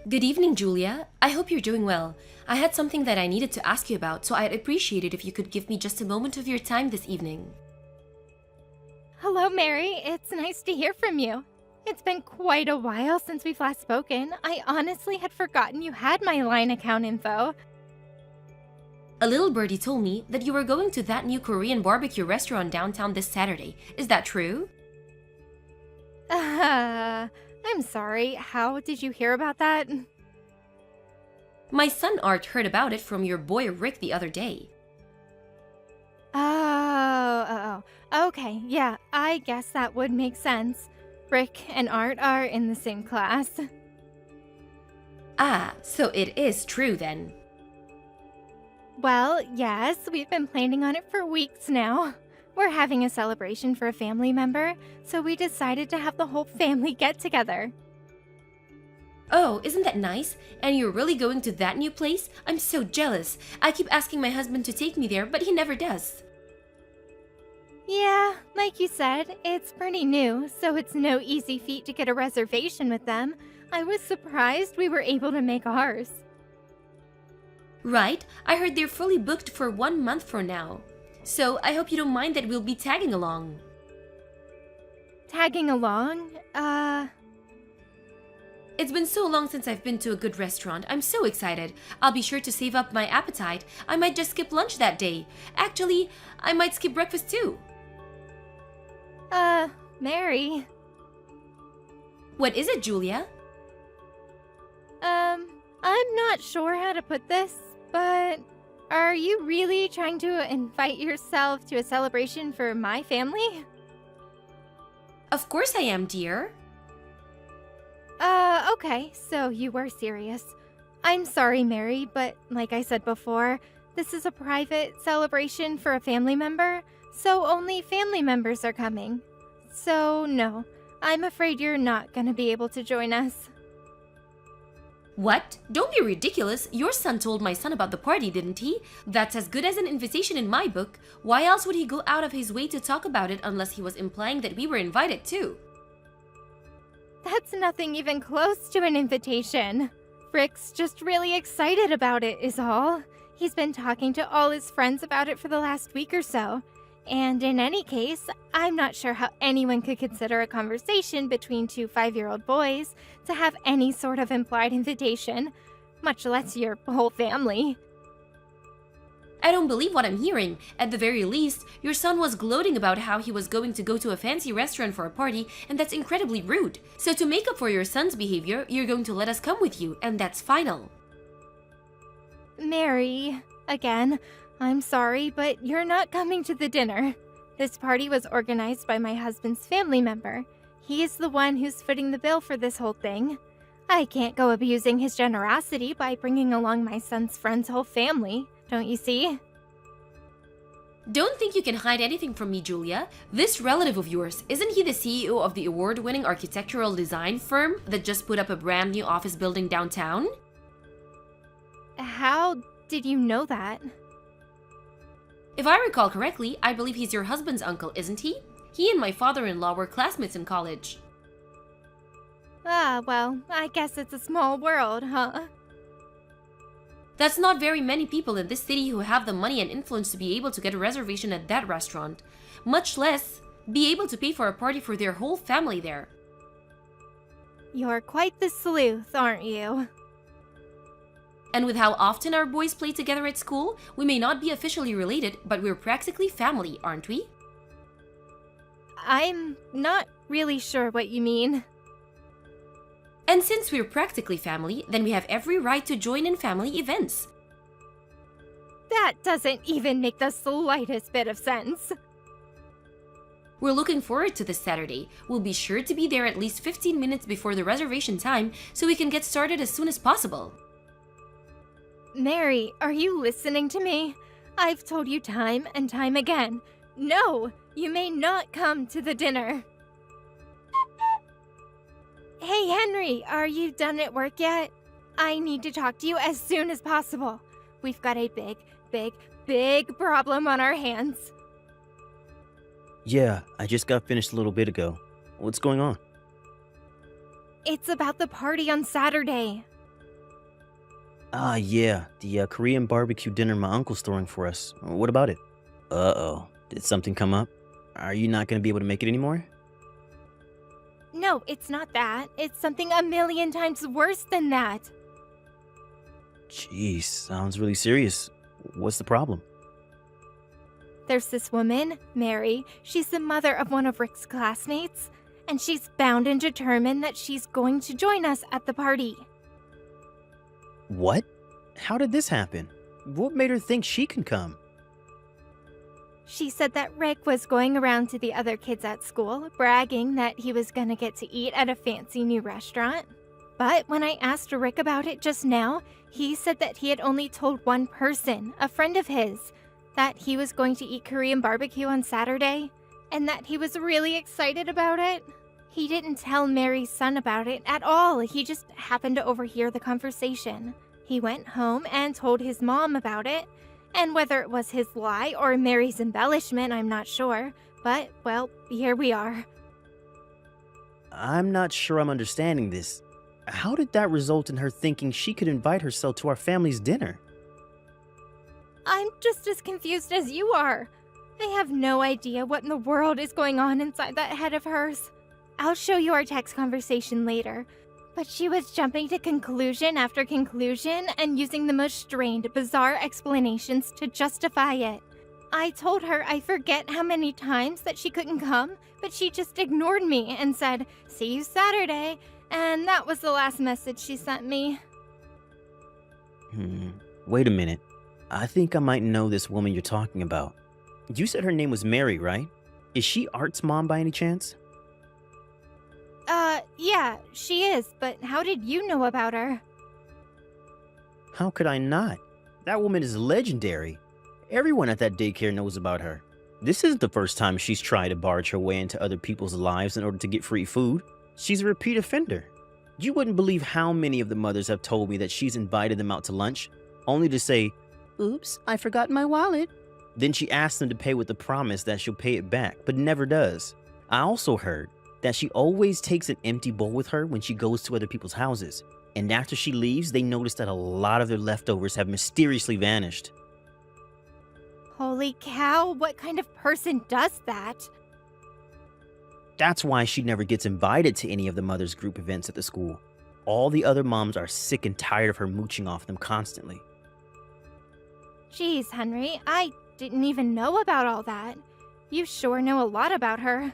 Good evening, Julia. I hope you're doing well. I had something that I needed to ask you about, so I'd appreciate it if you could give me just a moment of your time this evening. Hello, Mary. It's nice to hear from you. It's been quite a while since we've last spoken. I honestly had forgotten you had my line account info. A little birdie told me that you were going to that new Korean barbecue restaurant downtown this Saturday. Is that true? I'm sorry. How did you hear about that? My son Art heard about it from your boy Rick the other day. Okay, yeah, I guess that would make sense. Rick and Art are in the same class. Ah, so it is true then. Well, yes, we've been planning on it for weeks now. We're having a celebration for a family member, so we decided to have the whole family get together. Oh, isn't that nice? And you're really going to that new place? I'm so jealous. I keep asking my husband to take me there, but he never does. Yeah, like you said, it's pretty new, so it's no easy feat to get a reservation with them. I was surprised we were able to make ours. Right, I heard they're fully booked for 1 month from now. So I hope you don't mind that we'll be tagging along. Tagging along? It's been so long since I've been to a good restaurant. I'm so excited. I'll be sure to save up my appetite. I might just skip lunch that day. Actually, I might skip breakfast too. Mary. What is it, Julia? I'm not sure how to put this, but are you really trying to invite yourself to a celebration for my family? Of course I am, dear. Okay, so you were serious. I'm sorry, Mary, but like I said before, this is a private celebration for a family member, so only family members are coming. So, no, I'm afraid you're not gonna be able to join us. What? Don't be ridiculous. Your son told my son about the party, didn't he? That's as good as an invitation in my book. Why else would he go out of his way to talk about it unless he was implying that we were invited too? That's nothing even close to an invitation. Rick's just really excited about it, is all. He's been talking to all his friends about it for the last week or so. And in any case, I'm not sure how anyone could consider a conversation between two 5-year-old boys to have any sort of implied invitation, much less your whole family. I don't believe what I'm hearing. At the very least, your son was gloating about how he was going to go to a fancy restaurant for a party, and that's incredibly rude. So to make up for your son's behavior, you're going to let us come with you, and that's final. Mary, again, I'm sorry, but you're not coming to the dinner. This party was organized by my husband's family member. He is the one who's footing the bill for this whole thing. I can't go abusing his generosity by bringing along my son's friend's whole family, don't you see? Don't think you can hide anything from me, Julia. This relative of yours, isn't he the CEO of the award-winning architectural design firm that just put up a brand new office building downtown? How did you know that? If I recall correctly, I believe he's your husband's uncle, isn't he? He and my father-in-law were classmates in college. Ah, well, I guess it's a small world, huh? That's not very many people in this city who have the money and influence to be able to get a reservation at that restaurant, much less be able to pay for a party for their whole family there. You're quite the sleuth, aren't you? And with how often our boys play together at school, we may not be officially related, but we're practically family, aren't we? I'm not really sure what you mean. And since we're practically family, then we have every right to join in family events. That doesn't even make the slightest bit of sense. We're looking forward to this Saturday. We'll be sure to be there at least 15 minutes before the reservation time so we can get started as soon as possible. Mary, are you listening to me? I've told you time and time again. No, you may not come to the dinner. Hey, Henry, are you done at work yet? I need to talk to you as soon as possible. We've got a big problem on our hands. Yeah, I just got finished a little bit ago. What's going on? It's about the party on Saturday. Ah, yeah, the Korean barbecue dinner my uncle's throwing for us. What about it? Uh-oh, did something come up? Are you not going to be able to make it anymore? No, it's not that. It's something a million times worse than that. Jeez, sounds really serious. What's the problem? There's this woman, Mary. She's the mother of one of Rick's classmates, and she's bound and determined that she's going to join us at the party. What? How did this happen? What made her think she can come? She said that Rick was going around to the other kids at school, bragging that he was gonna get to eat at a fancy new restaurant. But when I asked Rick about it just now, he said that he had only told one person, a friend of his, that he was going to eat Korean barbecue on Saturday, and that he was really excited about it. He didn't tell Mary's son about it at all. He just happened to overhear the conversation. He went home and told his mom about it, and whether it was his lie or Mary's embellishment, I'm not sure. But, well, here we are. I'm not sure I'm understanding this. How did that result in her thinking she could invite herself to our family's dinner? I'm just as confused as you are. I have no idea what in the world is going on inside that head of hers. I'll show you our text conversation later. But she was jumping to conclusion after conclusion and using the most strained, bizarre explanations to justify it. I told her I forget how many times that she couldn't come, but she just ignored me and said, "See you Saturday," and that was the last message she sent me. Wait a minute. I think I might know this woman you're talking about. You said her name was Mary, right? Is she Art's mom by any chance? Yeah, she is, but how did you know about her? How could I not? That woman is legendary. Everyone at that daycare knows about her. This isn't the first time she's tried to barge her way into other people's lives in order to get free food. She's a repeat offender. You wouldn't believe how many of the mothers have told me that she's invited them out to lunch, only to say, "Oops, I forgot my wallet." Then she asks them to pay with the promise that she'll pay it back, but never does. I also heard that she always takes an empty bowl with her when she goes to other people's houses, and after she leaves, they notice that a lot of their leftovers have mysteriously vanished. Holy cow, what kind of person does that? That's why she never gets invited to any of the mothers' group events at the school. All the other moms are sick and tired of her mooching off them constantly. Jeez, Henry, I didn't even know about all that. You sure know a lot about her.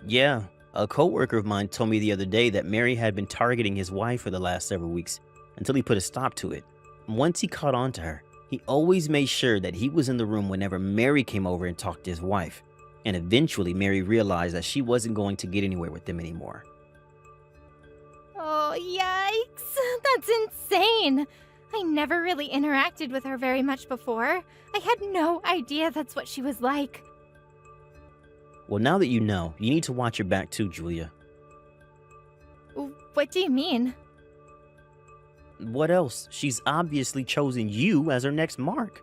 Yeah, a coworker of mine told me the other day that Mary had been targeting his wife for the last several weeks until he put a stop to it. Once he caught on to her, he always made sure that he was in the room whenever Mary came over and talked to his wife. And eventually, Mary realized that she wasn't going to get anywhere with them anymore. Oh, yikes! That's insane! I never really interacted with her very much before. I had no idea that's what she was like. Well, now that you know, you need to watch your back too, Julia. What do you mean? What else? She's obviously chosen you as her next mark.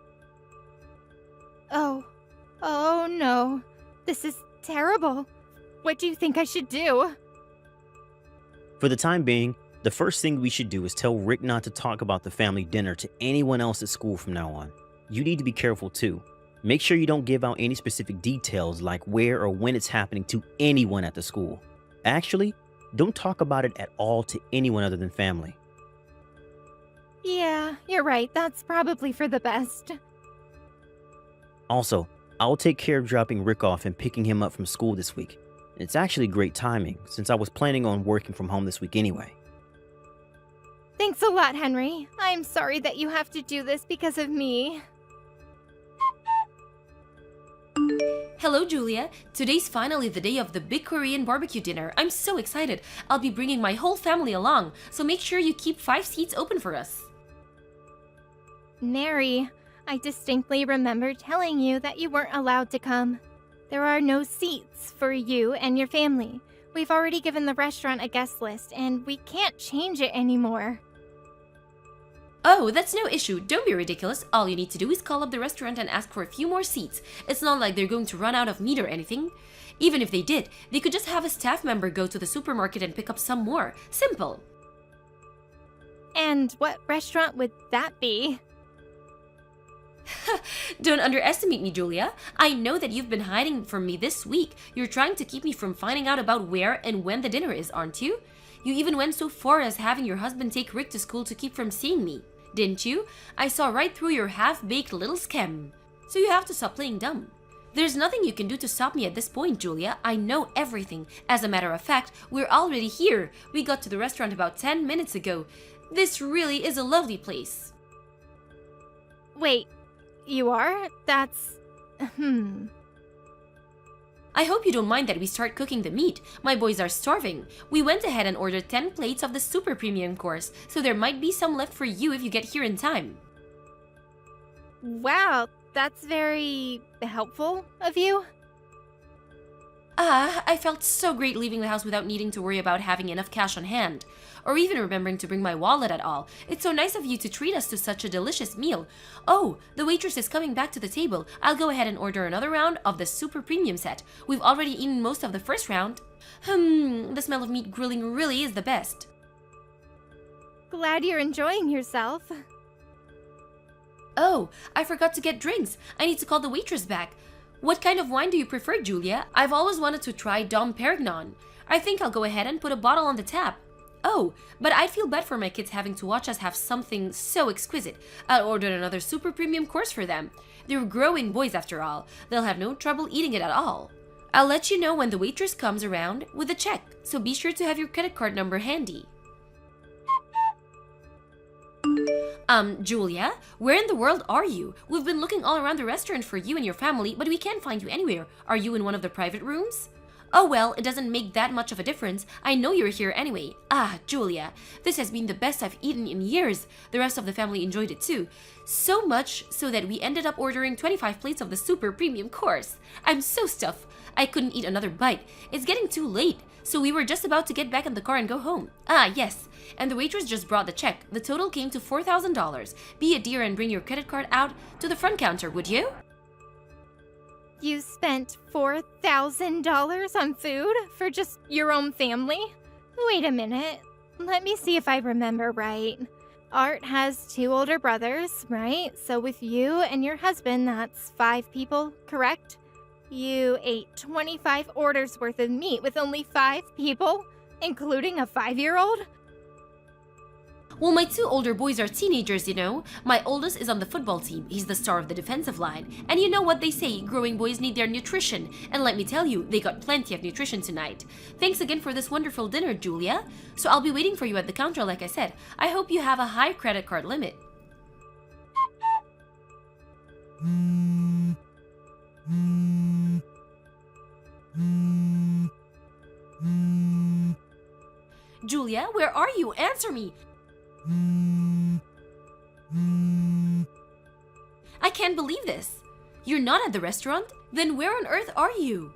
Oh no. This is terrible. What do you think I should do? For the time being, the first thing we should do is tell Rick not to talk about the family dinner to anyone else at school from now on. You need to be careful too. Make sure you don't give out any specific details like where or when it's happening to anyone at the school. Actually, don't talk about it at all to anyone other than family. Yeah, you're right. That's probably for the best. Also, I'll take care of dropping Rick off and picking him up from school this week. It's actually great timing, since I was planning on working from home this week anyway. Thanks a lot, Henry. I'm sorry that you have to do this because of me. Hello, Julia. Today's finally the day of the big Korean barbecue dinner. I'm so excited. I'll be bringing my whole family along, so make sure you keep 5 seats open for us. Mary, I distinctly remember telling you that you weren't allowed to come. There are no seats for you and your family. We've already given the restaurant a guest list, and we can't change it anymore. Oh, that's no issue. Don't be ridiculous. All you need to do is call up the restaurant and ask for a few more seats. It's not like they're going to run out of meat or anything. Even if they did, they could just have a staff member go to the supermarket and pick up some more. Simple. And what restaurant would that be? Don't underestimate me, Julia. I know that you've been hiding from me this week. You're trying to keep me from finding out about where and when the dinner is, aren't you? You even went so far as having your husband take Rick to school to keep from seeing me, didn't you? I saw right through your half-baked little scam. So you have to stop playing dumb. There's nothing you can do to stop me at this point, Julia. I know everything. As a matter of fact, we're already here. We got to the restaurant about 10 minutes ago. This really is a lovely place. Wait, you are? That's... I hope you don't mind that we start cooking the meat. My boys are starving. We went ahead and ordered 10 plates of the super premium course, so there might be some left for you if you get here in time. Wow, that's very helpful of you. I felt so great leaving the house without needing to worry about having enough cash on hand, or even remembering to bring my wallet at all. It's so nice of you to treat us to such a delicious meal. Oh, the waitress is coming back to the table. I'll go ahead and order another round of the super premium set. We've already eaten most of the first round. The smell of meat grilling really is the best. Glad you're enjoying yourself. Oh, I forgot to get drinks. I need to call the waitress back. What kind of wine do you prefer, Julia? I've always wanted to try Dom Perignon. I think I'll go ahead and put a bottle on the tap. Oh, but I'd feel bad for my kids having to watch us have something so exquisite. I'll order another super premium course for them. They're growing boys after all. They'll have no trouble eating it at all. I'll let you know when the waitress comes around with a check, so be sure to have your credit card number handy. Julia, where in the world are you? We've been looking all around the restaurant for you and your family, but we can't find you anywhere. Are you in one of the private rooms? Oh well, it doesn't make that much of a difference. I know you're here anyway. Julia, this has been the best I've eaten in years. The rest of the family enjoyed it too. So much so that we ended up ordering 25 plates of the super premium course. I'm so stuffed. I couldn't eat another bite. It's getting too late, so we were just about to get back in the car and go home. Yes. And the waitress just brought the check. The total came to $4,000. Be a dear and bring your credit card out to the front counter, would you? You spent $4,000 on food for just your own family? Wait a minute. Let me see if I remember right. Art has 2 older brothers, right? So with you and your husband, that's 5 people, correct? You ate 25 orders worth of meat with only 5 people, including a 5-year-old? Well, my 2 older boys are teenagers, you know. My oldest is on the football team. He's the star of the defensive line. And you know what they say, growing boys need their nutrition. And let me tell you, they got plenty of nutrition tonight. Thanks again for this wonderful dinner, Julia. So I'll be waiting for you at the counter like I said. I hope you have a high credit card limit. Julia, where are you? Answer me. I can't believe this. You're not at the restaurant? Then where on earth are you?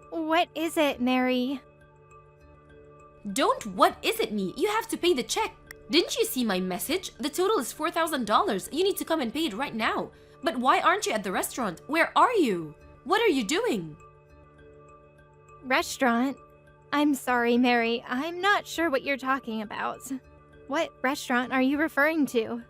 What is it, Mary? Don't what is it me? You have to pay the check. Didn't you see my message? The total is $4,000. You need to come and pay it right now. But why aren't you at the restaurant? Where are you? What are you doing? Restaurant? I'm sorry, Mary. I'm not sure what you're talking about. What restaurant are you referring to?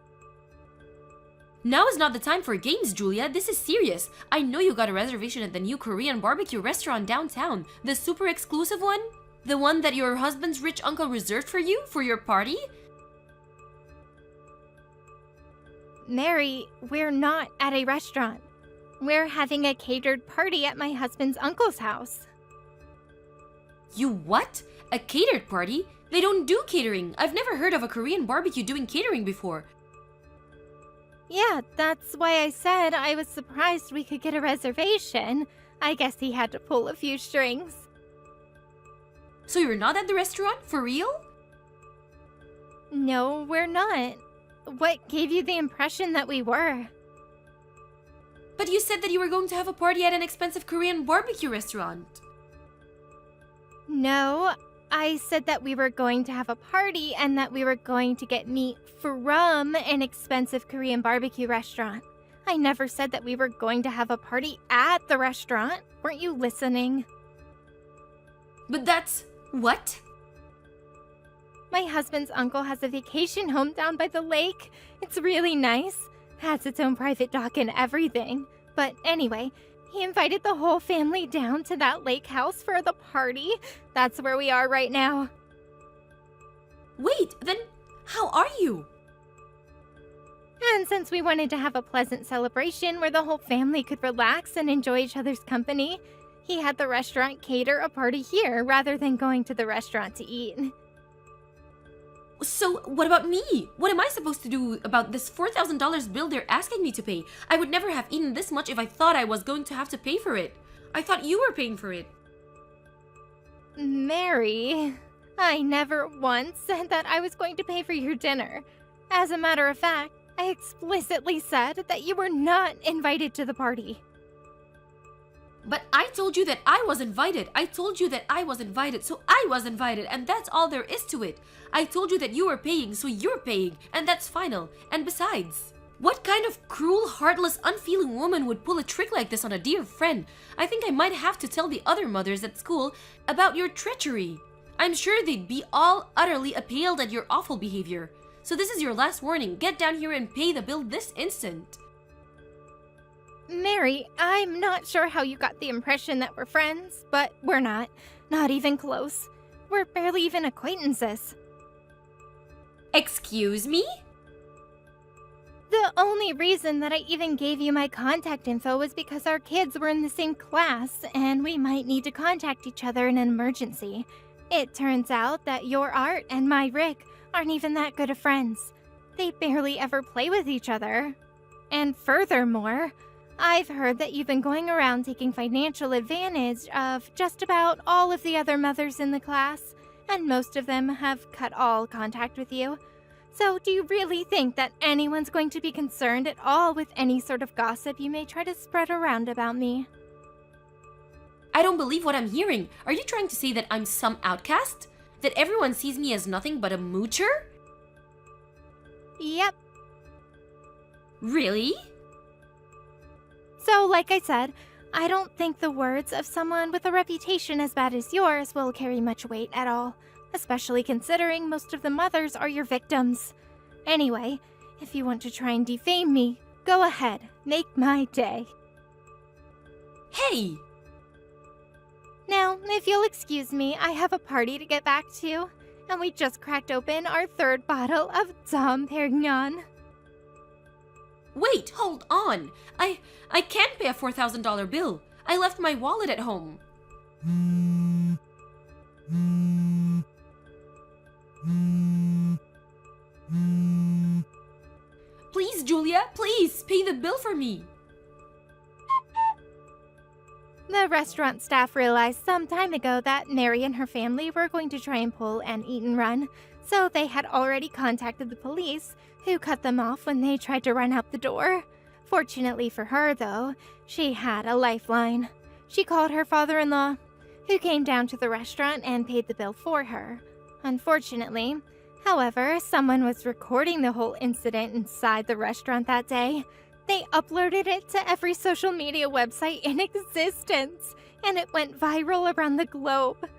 Now is not the time for games, Julia. This is serious. I know you got a reservation at the new Korean barbecue restaurant downtown. The super exclusive one? The one that your husband's rich uncle reserved for you for your party? Mary, we're not at a restaurant. We're having a catered party at my husband's uncle's house. You what? A catered party? They don't do catering. I've never heard of a Korean barbecue doing catering before. Yeah, that's why I said I was surprised we could get a reservation. I guess he had to pull a few strings. So you're not at the restaurant? For real? No, we're not. What gave you the impression that we were? But you said that you were going to have a party at an expensive Korean barbecue restaurant. No, I said that we were going to have a party and that we were going to get meat from an expensive Korean barbecue restaurant. I never said that we were going to have a party at the restaurant. Weren't you listening? But that's... what? My husband's uncle has a vacation home down by the lake. It's really nice. Has its own private dock and everything. But anyway, he invited the whole family down to that lake house for the party. That's where we are right now. Wait, then how are you? And since we wanted to have a pleasant celebration where the whole family could relax and enjoy each other's company, he had the restaurant cater a party here rather than going to the restaurant to eat. So, what about me? What am I supposed to do about this $4,000 bill they're asking me to pay? I would never have eaten this much if I thought I was going to have to pay for it. I thought you were paying for it. Mary, I never once said that I was going to pay for your dinner. As a matter of fact, I explicitly said that you were not invited to the party. But I told you that I was invited. I told you that I was invited, so I was invited, and that's all there is to it. I told you that you were paying, so you're paying, and that's final. And besides, what kind of cruel, heartless, unfeeling woman would pull a trick like this on a dear friend? I think I might have to tell the other mothers at school about your treachery. I'm sure they'd be all utterly appalled at your awful behavior. So this is your last warning. Get down here and pay the bill this instant. Mary, I'm not sure how you got the impression that we're friends, but we're not. Not even close. We're barely even acquaintances. Excuse me? The only reason that I even gave you my contact info was because our kids were in the same class and we might need to contact each other in an emergency. It turns out that your Art and my Rick aren't even that good of friends. They barely ever play with each other. And furthermore, I've heard that you've been going around taking financial advantage of just about all of the other mothers in the class, and most of them have cut all contact with you. So do you really think that anyone's going to be concerned at all with any sort of gossip you may try to spread around about me? I don't believe what I'm hearing. Are you trying to say that I'm some outcast? That everyone sees me as nothing but a moocher? Yep. Really? So, like I said, I don't think the words of someone with a reputation as bad as yours will carry much weight at all, especially considering most of the mothers are your victims. Anyway, if you want to try and defame me, go ahead, make my day. Hey! Now, if you'll excuse me, I have a party to get back to, and we just cracked open our third bottle of Dom Perignon. Wait, hold on. I can't pay a $4,000 bill. I left my wallet at home. Please, Julia, please, pay the bill for me. The restaurant staff realized some time ago that Mary and her family were going to try and pull an eat and run, so they had already contacted the police, who cut them off when they tried to run out the door. Fortunately for her, though, she had a lifeline. She called her father-in-law, who came down to the restaurant and paid the bill for her. Unfortunately, however, someone was recording the whole incident inside the restaurant that day. They uploaded it to every social media website in existence, and it went viral around the globe.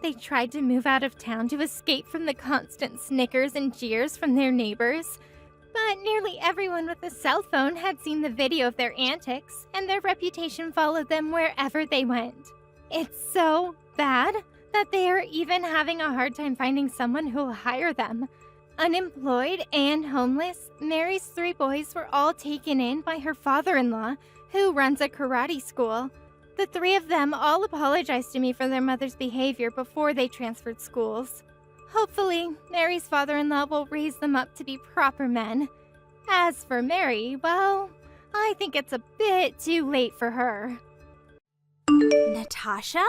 They tried to move out of town to escape from the constant snickers and jeers from their neighbors, but nearly everyone with a cell phone had seen the video of their antics, and their reputation followed them wherever they went. It's so bad that they are even having a hard time finding someone who'll hire them. Unemployed and homeless, Mary's 3 boys were all taken in by her father-in-law, who runs a karate school. The 3 of them all apologized to me for their mother's behavior before they transferred schools. Hopefully, Mary's father-in-law will raise them up to be proper men. As for Mary, well, I think it's a bit too late for her. Natasha?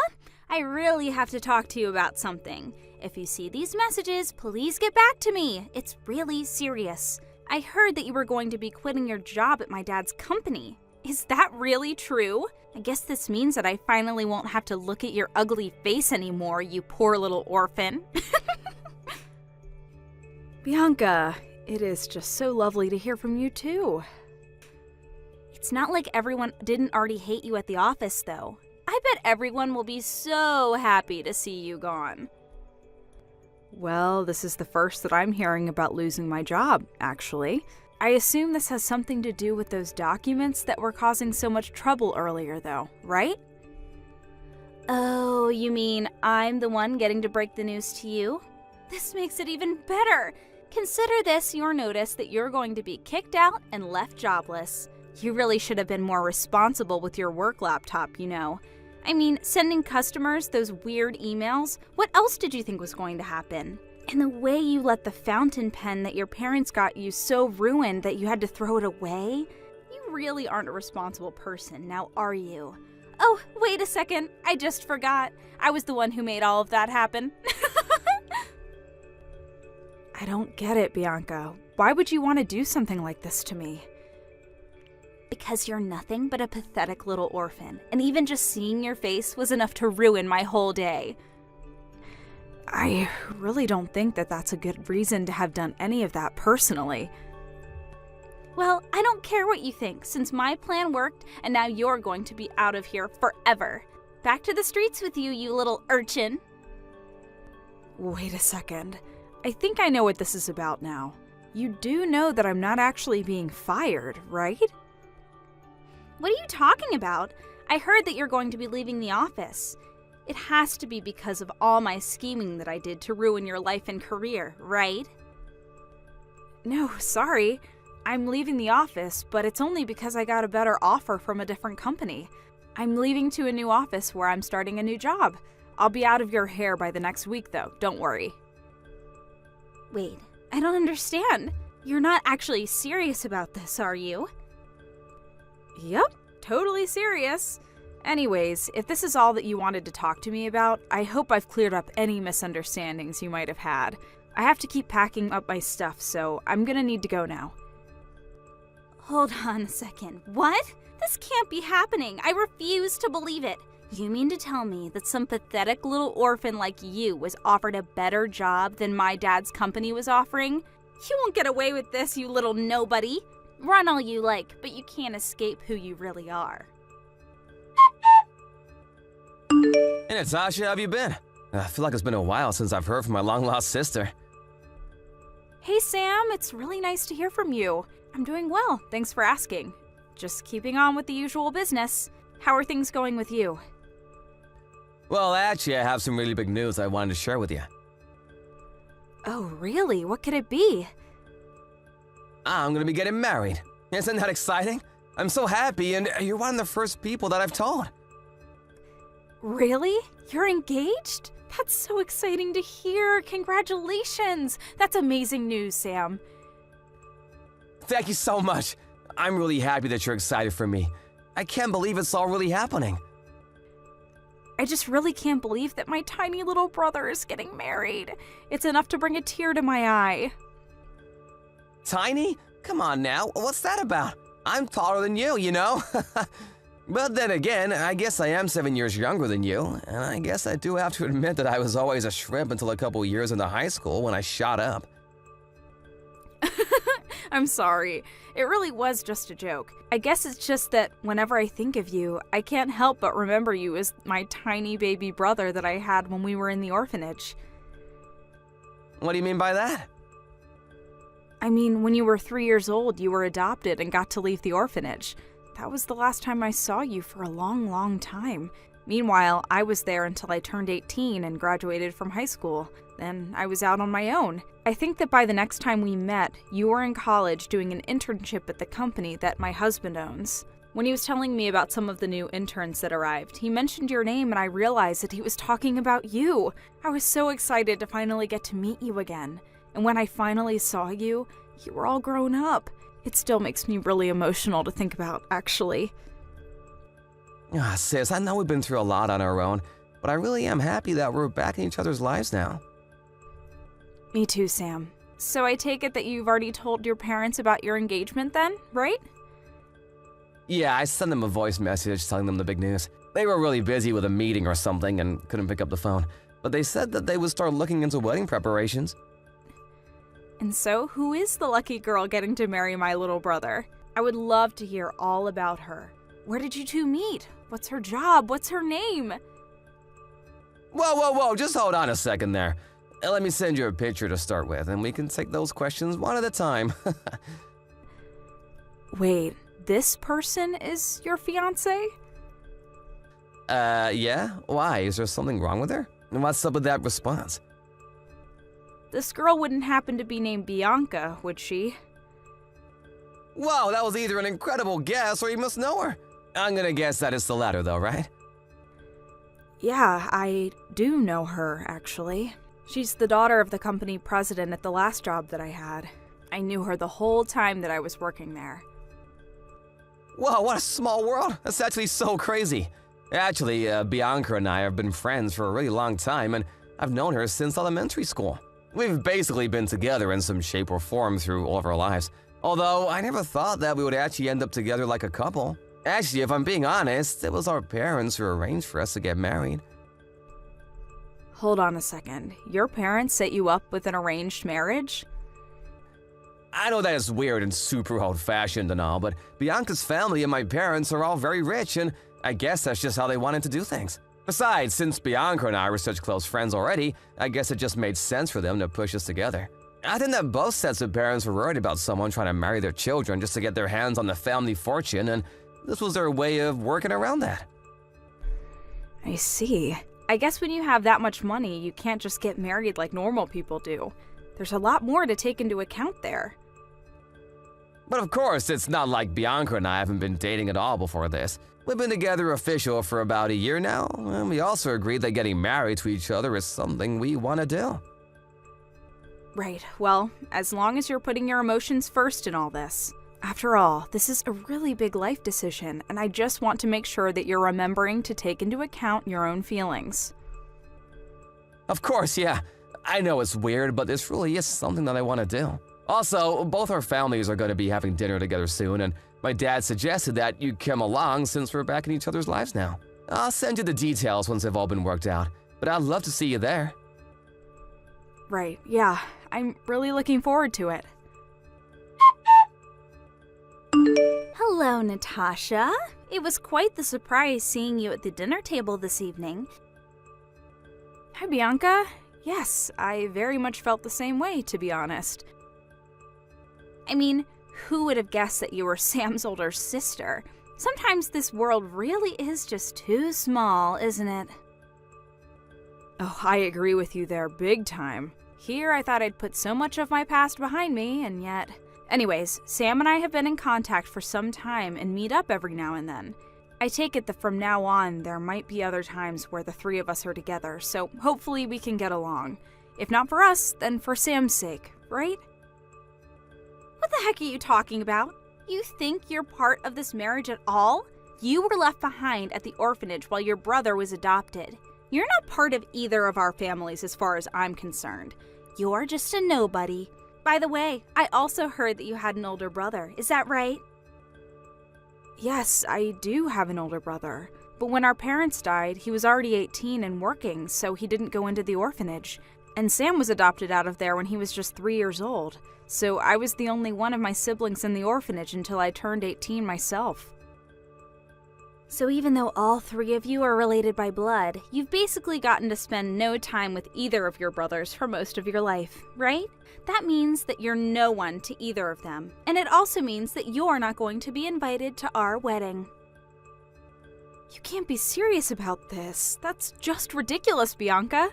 I really have to talk to you about something. If you see these messages, please get back to me. It's really serious. I heard that you were going to be quitting your job at my dad's company. Is that really true? I guess this means that I finally won't have to look at your ugly face anymore, you poor little orphan. Bianca, it is just so lovely to hear from you too. It's not like everyone didn't already hate you at the office, though. I bet everyone will be so happy to see you gone. Well, this is the first that I'm hearing about losing my job, actually. I assume this has something to do with those documents that were causing so much trouble earlier, though, right? Oh, you mean I'm the one getting to break the news to you? This makes it even better. Consider this your notice that you're going to be kicked out and left jobless. You really should have been more responsible with your work laptop, you know. I mean, sending customers those weird emails, what else did you think was going to happen? And the way you let the fountain pen that your parents got you so ruined that you had to throw it away? You really aren't a responsible person, now are you? Oh, wait a second, I just forgot. I was the one who made all of that happen. I don't get it, Bianca. Why would you want to do something like this to me? Because you're nothing but a pathetic little orphan, and even just seeing your face was enough to ruin my whole day. I really don't think that that's a good reason to have done any of that personally. Well, I don't care what you think, since my plan worked, and now you're going to be out of here forever. Back to the streets with you, you little urchin. Wait a second. I think I know what this is about now. You do know that I'm not actually being fired, right? What are you talking about? I heard that you're going to be leaving the office. It has to be because of all my scheming that I did to ruin your life and career, right? No, sorry. I'm leaving the office, but it's only because I got a better offer from a different company. I'm leaving to a new office where I'm starting a new job. I'll be out of your hair by the next week, though. Don't worry. Wait, I don't understand. You're not actually serious about this, are you? Yep, totally serious. Anyways, if this is all that you wanted to talk to me about, I hope I've cleared up any misunderstandings you might have had. I have to keep packing up my stuff, so I'm gonna need to go now. Hold on a second. What? This can't be happening. I refuse to believe it. You mean to tell me that some pathetic little orphan like you was offered a better job than my dad's company was offering? You won't get away with this, you little nobody. Run all you like, but you can't escape who you really are. Hey, Natasha, how have you been? I feel like it's been a while since I've heard from my long-lost sister. Hey, Sam, it's really nice to hear from you. I'm doing well, thanks for asking. Just keeping on with the usual business. How are things going with you? Well, actually, I have some really big news I wanted to share with you. Oh, really? What could it be? I'm gonna be getting married. Isn't that exciting? I'm so happy, and you're one of the first people that I've told. Really? You're engaged? That's so exciting to hear. Congratulations. That's amazing news, Sam. Thank you so much. I'm really happy that you're excited for me. I can't believe it's all really happening. I just really can't believe that my tiny little brother is getting married. It's enough to bring a tear to my eye. Tiny? Come on now, what's that about? I'm taller than you know? But then again, I guess I am 7 years younger than you, and I guess I do have to admit that I was always a shrimp until a couple years into high school when I shot up. I'm sorry. It really was just a joke. I guess it's just that whenever I think of you, I can't help but remember you as my tiny baby brother that I had when we were in the orphanage. What do you mean by that? I mean, when you were 3 years old, you were adopted and got to leave the orphanage. That was the last time I saw you for a long, long time. Meanwhile, I was there until I turned 18 and graduated from high school. Then I was out on my own. I think that by the next time we met, you were in college doing an internship at the company that my husband owns. When he was telling me about some of the new interns that arrived, he mentioned your name and I realized that he was talking about you. I was so excited to finally get to meet you again. And when I finally saw you, you were all grown up. It still makes me really emotional to think about, actually. Ah, sis, I know we've been through a lot on our own, but I really am happy that we're back in each other's lives now. Me too, Sam. So I take it that you've already told your parents about your engagement then, right? Yeah, I sent them a voice message telling them the big news. They were really busy with a meeting or something and couldn't pick up the phone, but they said that they would start looking into wedding preparations. And so, who is the lucky girl getting to marry my little brother? I would love to hear all about her. Where did you two meet? What's her job? What's her name? Whoa, just hold on a second there. Let me send you a picture to start with, and we can take those questions one at a time. Wait, this person is your fiancé? Yeah? Why? Is there something wrong with her? And what's up with that response? This girl wouldn't happen to be named Bianca, would she? Whoa, that was either an incredible guess or you must know her. I'm gonna guess that it's the latter though, right? Yeah, I do know her, actually. She's the daughter of the company president at the last job that I had. I knew her the whole time that I was working there. Whoa, what a small world. That's actually so crazy. Actually, Bianca and I have been friends for a really long time, and I've known her since elementary school. We've basically been together in some shape or form through all of our lives. Although, I never thought that we would actually end up together like a couple. Actually, if I'm being honest, it was our parents who arranged for us to get married. Hold on a second. Your parents set you up with an arranged marriage? I know that is weird and super old-fashioned and all, but Bianca's family and my parents are all very rich, and I guess that's just how they wanted to do things. Besides, since Bianca and I were such close friends already, I guess it just made sense for them to push us together. I think that both sets of parents were worried about someone trying to marry their children just to get their hands on the family fortune, and this was their way of working around that. I see. I guess when you have that much money, you can't just get married like normal people do. There's a lot more to take into account there. But of course, it's not like Bianca and I haven't been dating at all before this. We've been together official for about a year now, and we also agreed that getting married to each other is something we want to do. Right, well, as long as you're putting your emotions first in all this. After all, this is a really big life decision, and I just want to make sure that you're remembering to take into account your own feelings. Of course, yeah. I know it's weird, but this really is something that I want to do. Also, both our families are going to be having dinner together soon, and my dad suggested that you come along since we're back in each other's lives now. I'll send you the details once they've all been worked out, but I'd love to see you there. Right, yeah. I'm really looking forward to it. Hello, Natasha. It was quite the surprise seeing you at the dinner table this evening. Hi, Bianca. Yes, I very much felt the same way, to be honest. I mean, who would have guessed that you were Sam's older sister? Sometimes this world really is just too small, isn't it? Oh, I agree with you there big time. Here I thought I'd put so much of my past behind me, and yet... Anyways, Sam and I have been in contact for some time and meet up every now and then. I take it that from now on, there might be other times where the three of us are together, so hopefully we can get along. If not for us, then for Sam's sake, right? What the heck are you talking about? You think you're part of this marriage at all? You were left behind at the orphanage while your brother was adopted. You're not part of either of our families as far as I'm concerned. You're just a nobody. By the way, I also heard that you had an older brother. Is that right? Yes, I do have an older brother. But when our parents died, he was already 18 and working, so he didn't go into the orphanage. And Sam was adopted out of there when he was just 3 years old. So I was the only one of my siblings in the orphanage until I turned 18 myself. So even though all three of you are related by blood, you've basically gotten to spend no time with either of your brothers for most of your life, right? That means that you're no one to either of them, and it also means that you're not going to be invited to our wedding. You can't be serious about this. That's just ridiculous, Bianca.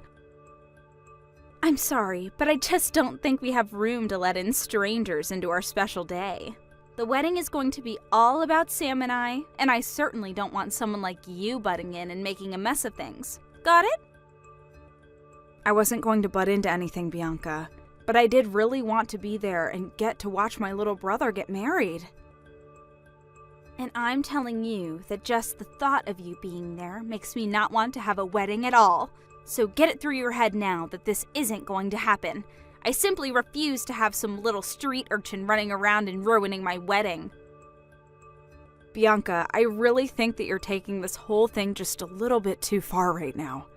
I'm sorry, but I just don't think we have room to let in strangers into our special day. The wedding is going to be all about Sam and I certainly don't want someone like you butting in and making a mess of things. Got it? I wasn't going to butt into anything, Bianca, but I did really want to be there and get to watch my little brother get married. And I'm telling you that just the thought of you being there makes me not want to have a wedding at all. So get it through your head now that this isn't going to happen. I simply refuse to have some little street urchin running around and ruining my wedding. Bianca, I really think that you're taking this whole thing just a little bit too far right now.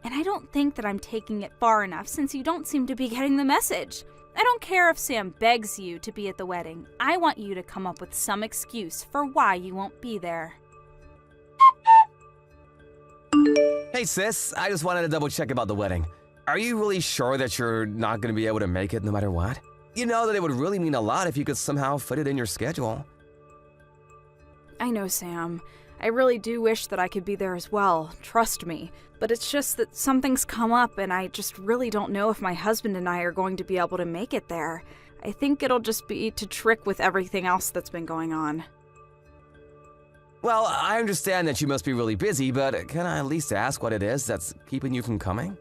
And I don't think that I'm taking it far enough since you don't seem to be getting the message. I don't care if Sam begs you to be at the wedding. I want you to come up with some excuse for why you won't be there. Hey sis, I just wanted to double check about the wedding. Are you really sure that you're not going to be able to make it no matter what? You know that it would really mean a lot if you could somehow fit it in your schedule. I know, Sam. I really do wish that I could be there as well, trust me. But it's just that something's come up and I just really don't know if my husband and I are going to be able to make it there. I think it'll just be to trick with everything else that's been going on. Well, I understand that you must be really busy, but can I at least ask what it is that's keeping you from coming?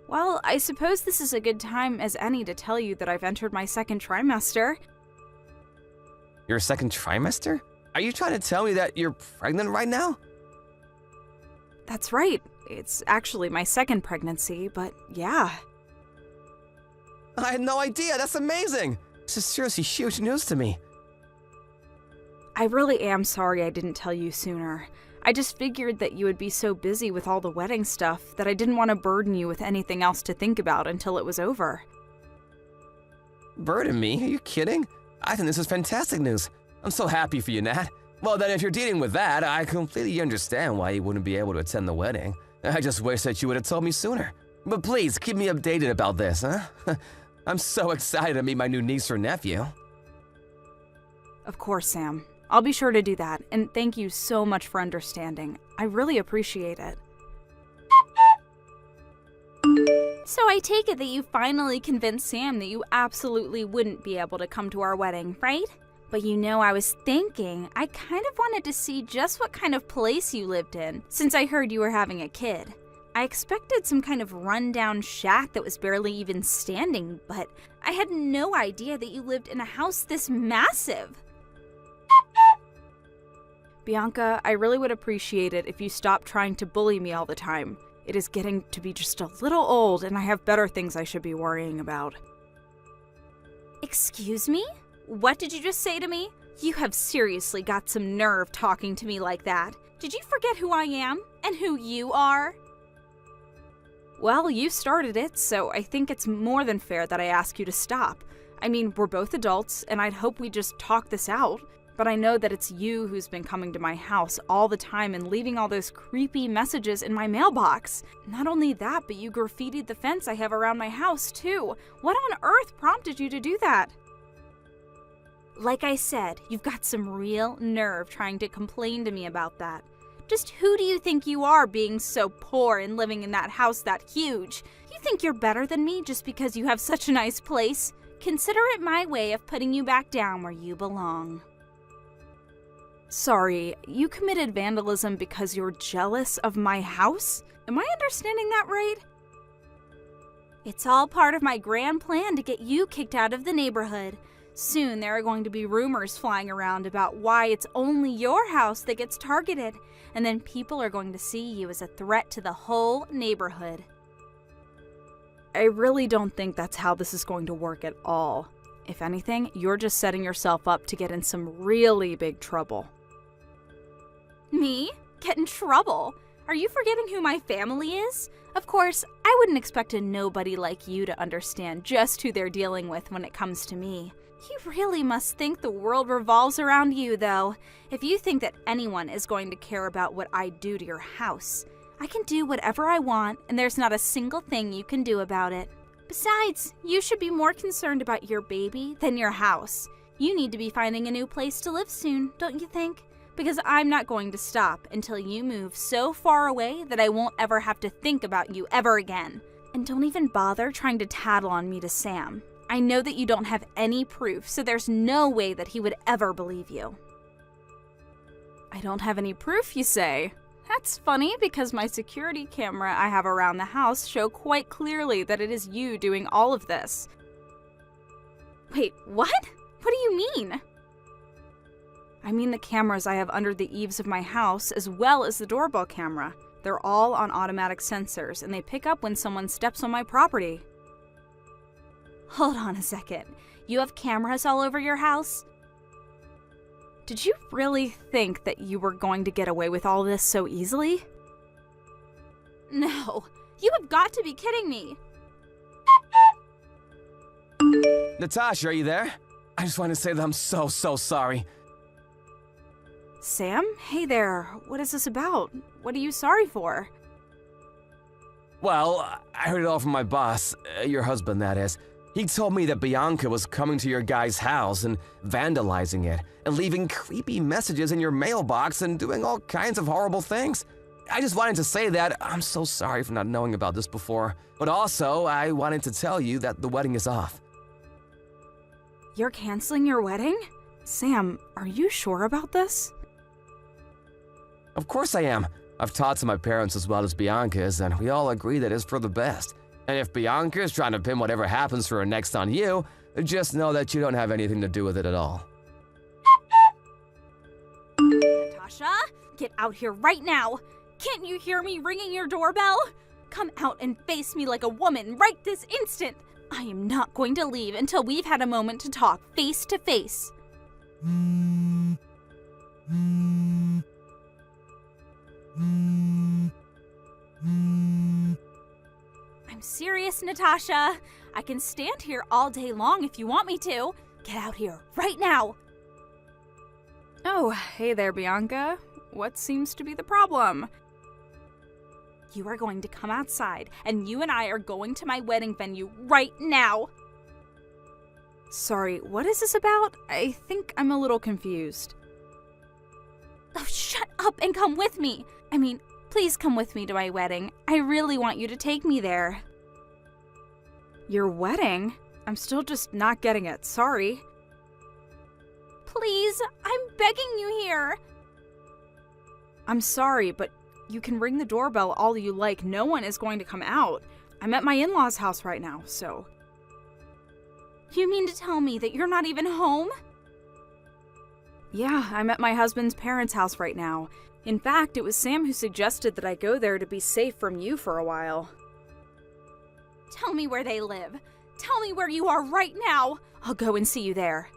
Well, I suppose this is a good time as any to tell you that I've entered my second trimester. Your second trimester? Are you trying to tell me that you're pregnant right now? That's right. It's actually my second pregnancy, but yeah. I had no idea. That's amazing. This is seriously huge news to me. I really am sorry I didn't tell you sooner. I just figured that you would be so busy with all the wedding stuff that I didn't want to burden you with anything else to think about until it was over. Burden me? Are you kidding? I think this is fantastic news. I'm so happy for you, Nat. Well, then if you're dealing with that, I completely understand why you wouldn't be able to attend the wedding. I just wish that you would have told me sooner. But please, keep me updated about this, huh? I'm so excited to meet my new niece or nephew. Of course, Sam. I'll be sure to do that, and thank you so much for understanding. I really appreciate it. So I take it that you finally convinced Sam that you absolutely wouldn't be able to come to our wedding, right? But you know, I was thinking, I kind of wanted to see just what kind of place you lived in, since I heard you were having a kid. I expected some kind of rundown shack that was barely even standing, but I had no idea that you lived in a house this massive. Bianca, I really would appreciate it if you stopped trying to bully me all the time. It is getting to be just a little old, and I have better things I should be worrying about. Excuse me? What did you just say to me? You have seriously got some nerve talking to me like that. Did you forget who I am and who you are? Well, you started it, so I think it's more than fair that I ask you to stop. I mean, we're both adults, and I'd hope we just talk this out. But I know that it's you who's been coming to my house all the time and leaving all those creepy messages in my mailbox. Not only that, but you graffitied the fence I have around my house, too. What on earth prompted you to do that? Like I said, you've got some real nerve trying to complain to me about that. Just who do you think you are being so poor and living in that house that huge? You think you're better than me just because you have such a nice place? Consider it my way of putting you back down where you belong. Sorry, you committed vandalism because you're jealous of my house? Am I understanding that right? It's all part of my grand plan to get you kicked out of the neighborhood. Soon there are going to be rumors flying around about why it's only your house that gets targeted, and then people are going to see you as a threat to the whole neighborhood. I really don't think that's how this is going to work at all. If anything, you're just setting yourself up to get in some really big trouble. Me? Get in trouble? Are you forgetting who my family is? Of course, I wouldn't expect a nobody like you to understand just who they're dealing with when it comes to me. You really must think the world revolves around you, though. If you think that anyone is going to care about what I do to your house, I can do whatever I want, and there's not a single thing you can do about it. Besides, you should be more concerned about your baby than your house. You need to be finding a new place to live soon, don't you think? Because I'm not going to stop until you move so far away that I won't ever have to think about you ever again. And don't even bother trying to tattle on me to Sam. I know that you don't have any proof, so there's no way that he would ever believe you. I don't have any proof, you say? That's funny because my security camera I have around the house show quite clearly that it is you doing all of this. Wait, what? What do you mean? I mean the cameras I have under the eaves of my house as well as the doorbell camera. They're all on automatic sensors and they pick up when someone steps on my property. Hold on a second. You have cameras all over your house? Did you really think that you were going to get away with all this so easily? No, you have got to be kidding me. Natasha, are you there? I just want to say that I'm so sorry. Sam? Hey there. What is this about? What are you sorry for? Well, I heard it all from my boss, your husband, that is. He told me that Bianca was coming to your guy's house and vandalizing it, and leaving creepy messages in your mailbox and doing all kinds of horrible things. I just wanted to say that I'm so sorry for not knowing about this before, but also I wanted to tell you that the wedding is off. You're canceling your wedding? Sam, are you sure about this? Of course I am. I've talked to my parents as well as Bianca's, and we all agree that it's for the best. And if Bianca is trying to pin whatever happens for her next on you, just know that you don't have anything to do with it at all. Natasha, get out here right now. Can't you hear me ringing your doorbell? Come out and face me like a woman right this instant. I am not going to leave until we've had a moment to talk face to face. I'm serious, Natasha. I can stand here all day long if you want me to. Get out here right now. Oh, hey there, Bianca. What seems to be the problem? You are going to come outside, and you and I are going to my wedding venue right now. Sorry, what is this about? I think I'm a little confused. Oh, shut up and come with me. I mean, please come with me to my wedding. I really want you to take me there. Your wedding? I'm still just not getting it. Sorry. Please, I'm begging you here. I'm sorry, but you can ring the doorbell all you like. No one is going to come out. I'm at my in-laws' house right now, so... You mean to tell me that you're not even home? Yeah, I'm at my husband's parents' house right now. In fact, it was Sam who suggested that I go there to be safe from you for a while. Tell me where they live. Tell me where you are right now. I'll go and see you there.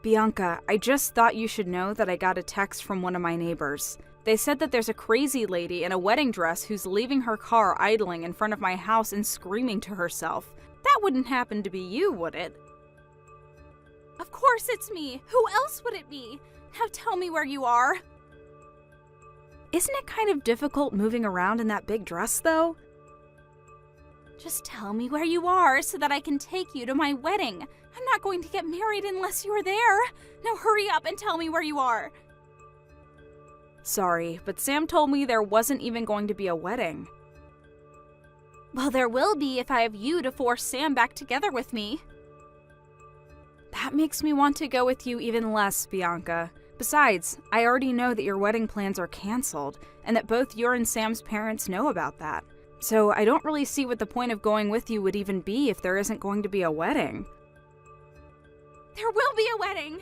Bianca, I just thought you should know that I got a text from one of my neighbors. They said that there's a crazy lady in a wedding dress who's leaving her car idling in front of my house and screaming to herself. That wouldn't happen to be you, would it? Of course it's me. Who else would it be? Now tell me where you are. Isn't it kind of difficult moving around in that big dress, though? Just tell me where you are so that I can take you to my wedding. I'm not going to get married unless you're there. Now hurry up and tell me where you are. Sorry, but Sam told me there wasn't even going to be a wedding. Well, there will be if I have you to force Sam back together with me. That makes me want to go with you even less, Bianca. Besides, I already know that your wedding plans are canceled, and that both your and Sam's parents know about that. So I don't really see what the point of going with you would even be if there isn't going to be a wedding. There will be a wedding!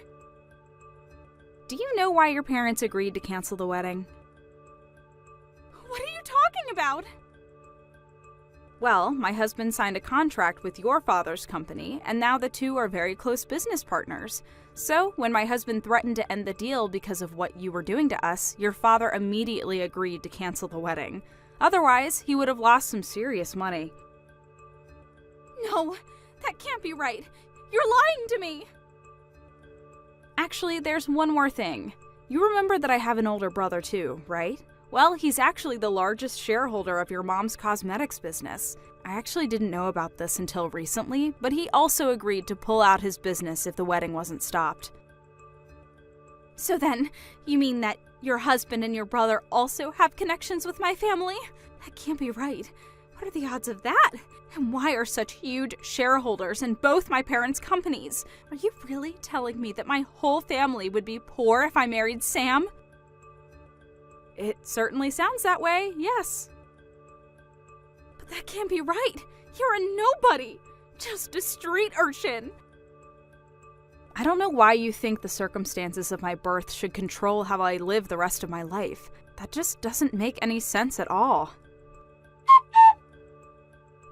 Do you know why your parents agreed to cancel the wedding? What are you talking about? Well, my husband signed a contract with your father's company, and now the two are very close business partners. So, when my husband threatened to end the deal because of what you were doing to us, your father immediately agreed to cancel the wedding. Otherwise, he would have lost some serious money. No, that can't be right. You're lying to me! Actually, there's one more thing. You remember that I have an older brother too, right? Well, he's actually the largest shareholder of your mom's cosmetics business. I actually didn't know about this until recently, but he also agreed to pull out his business if the wedding wasn't stopped. So then, you mean that your husband and your brother also have connections with my family? That can't be right. What are the odds of that? And why are such huge shareholders in both my parents' companies? Are you really telling me that my whole family would be poor if I married Sam? It certainly sounds that way, yes. But that can't be right. You're a nobody. Just a street urchin. I don't know why you think the circumstances of my birth should control how I live the rest of my life. That just doesn't make any sense at all.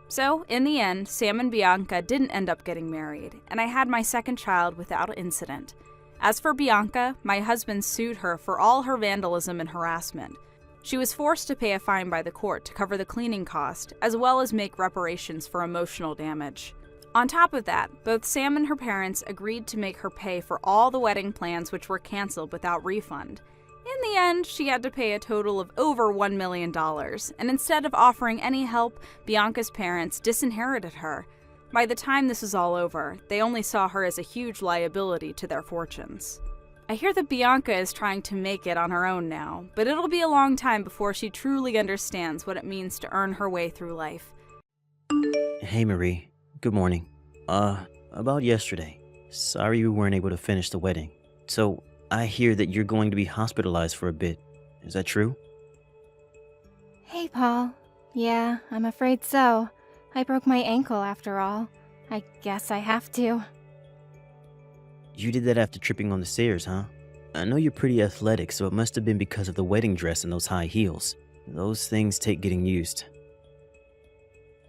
So, in the end, Sam and Bianca didn't end up getting married, and I had my second child without incident. As for Bianca, my husband sued her for all her vandalism and harassment. She was forced to pay a fine by the court to cover the cleaning cost, as well as make reparations for emotional damage. On top of that, both Sam and her parents agreed to make her pay for all the wedding plans which were canceled without refund. In the end, she had to pay a total of over $1 million, and instead of offering any help, Bianca's parents disinherited her. By the time this was all over, they only saw her as a huge liability to their fortunes. I hear that Bianca is trying to make it on her own now, but it'll be a long time before she truly understands what it means to earn her way through life. Hey, Marie. Good morning. About yesterday. Sorry we weren't able to finish the wedding. So, I hear that you're going to be hospitalized for a bit. Is that true? Hey, Paul. Yeah, I'm afraid so. I broke my ankle after all. I guess I have to. You did that after tripping on the stairs, huh? I know you're pretty athletic, so it must have been because of the wedding dress and those high heels. Those things take getting used.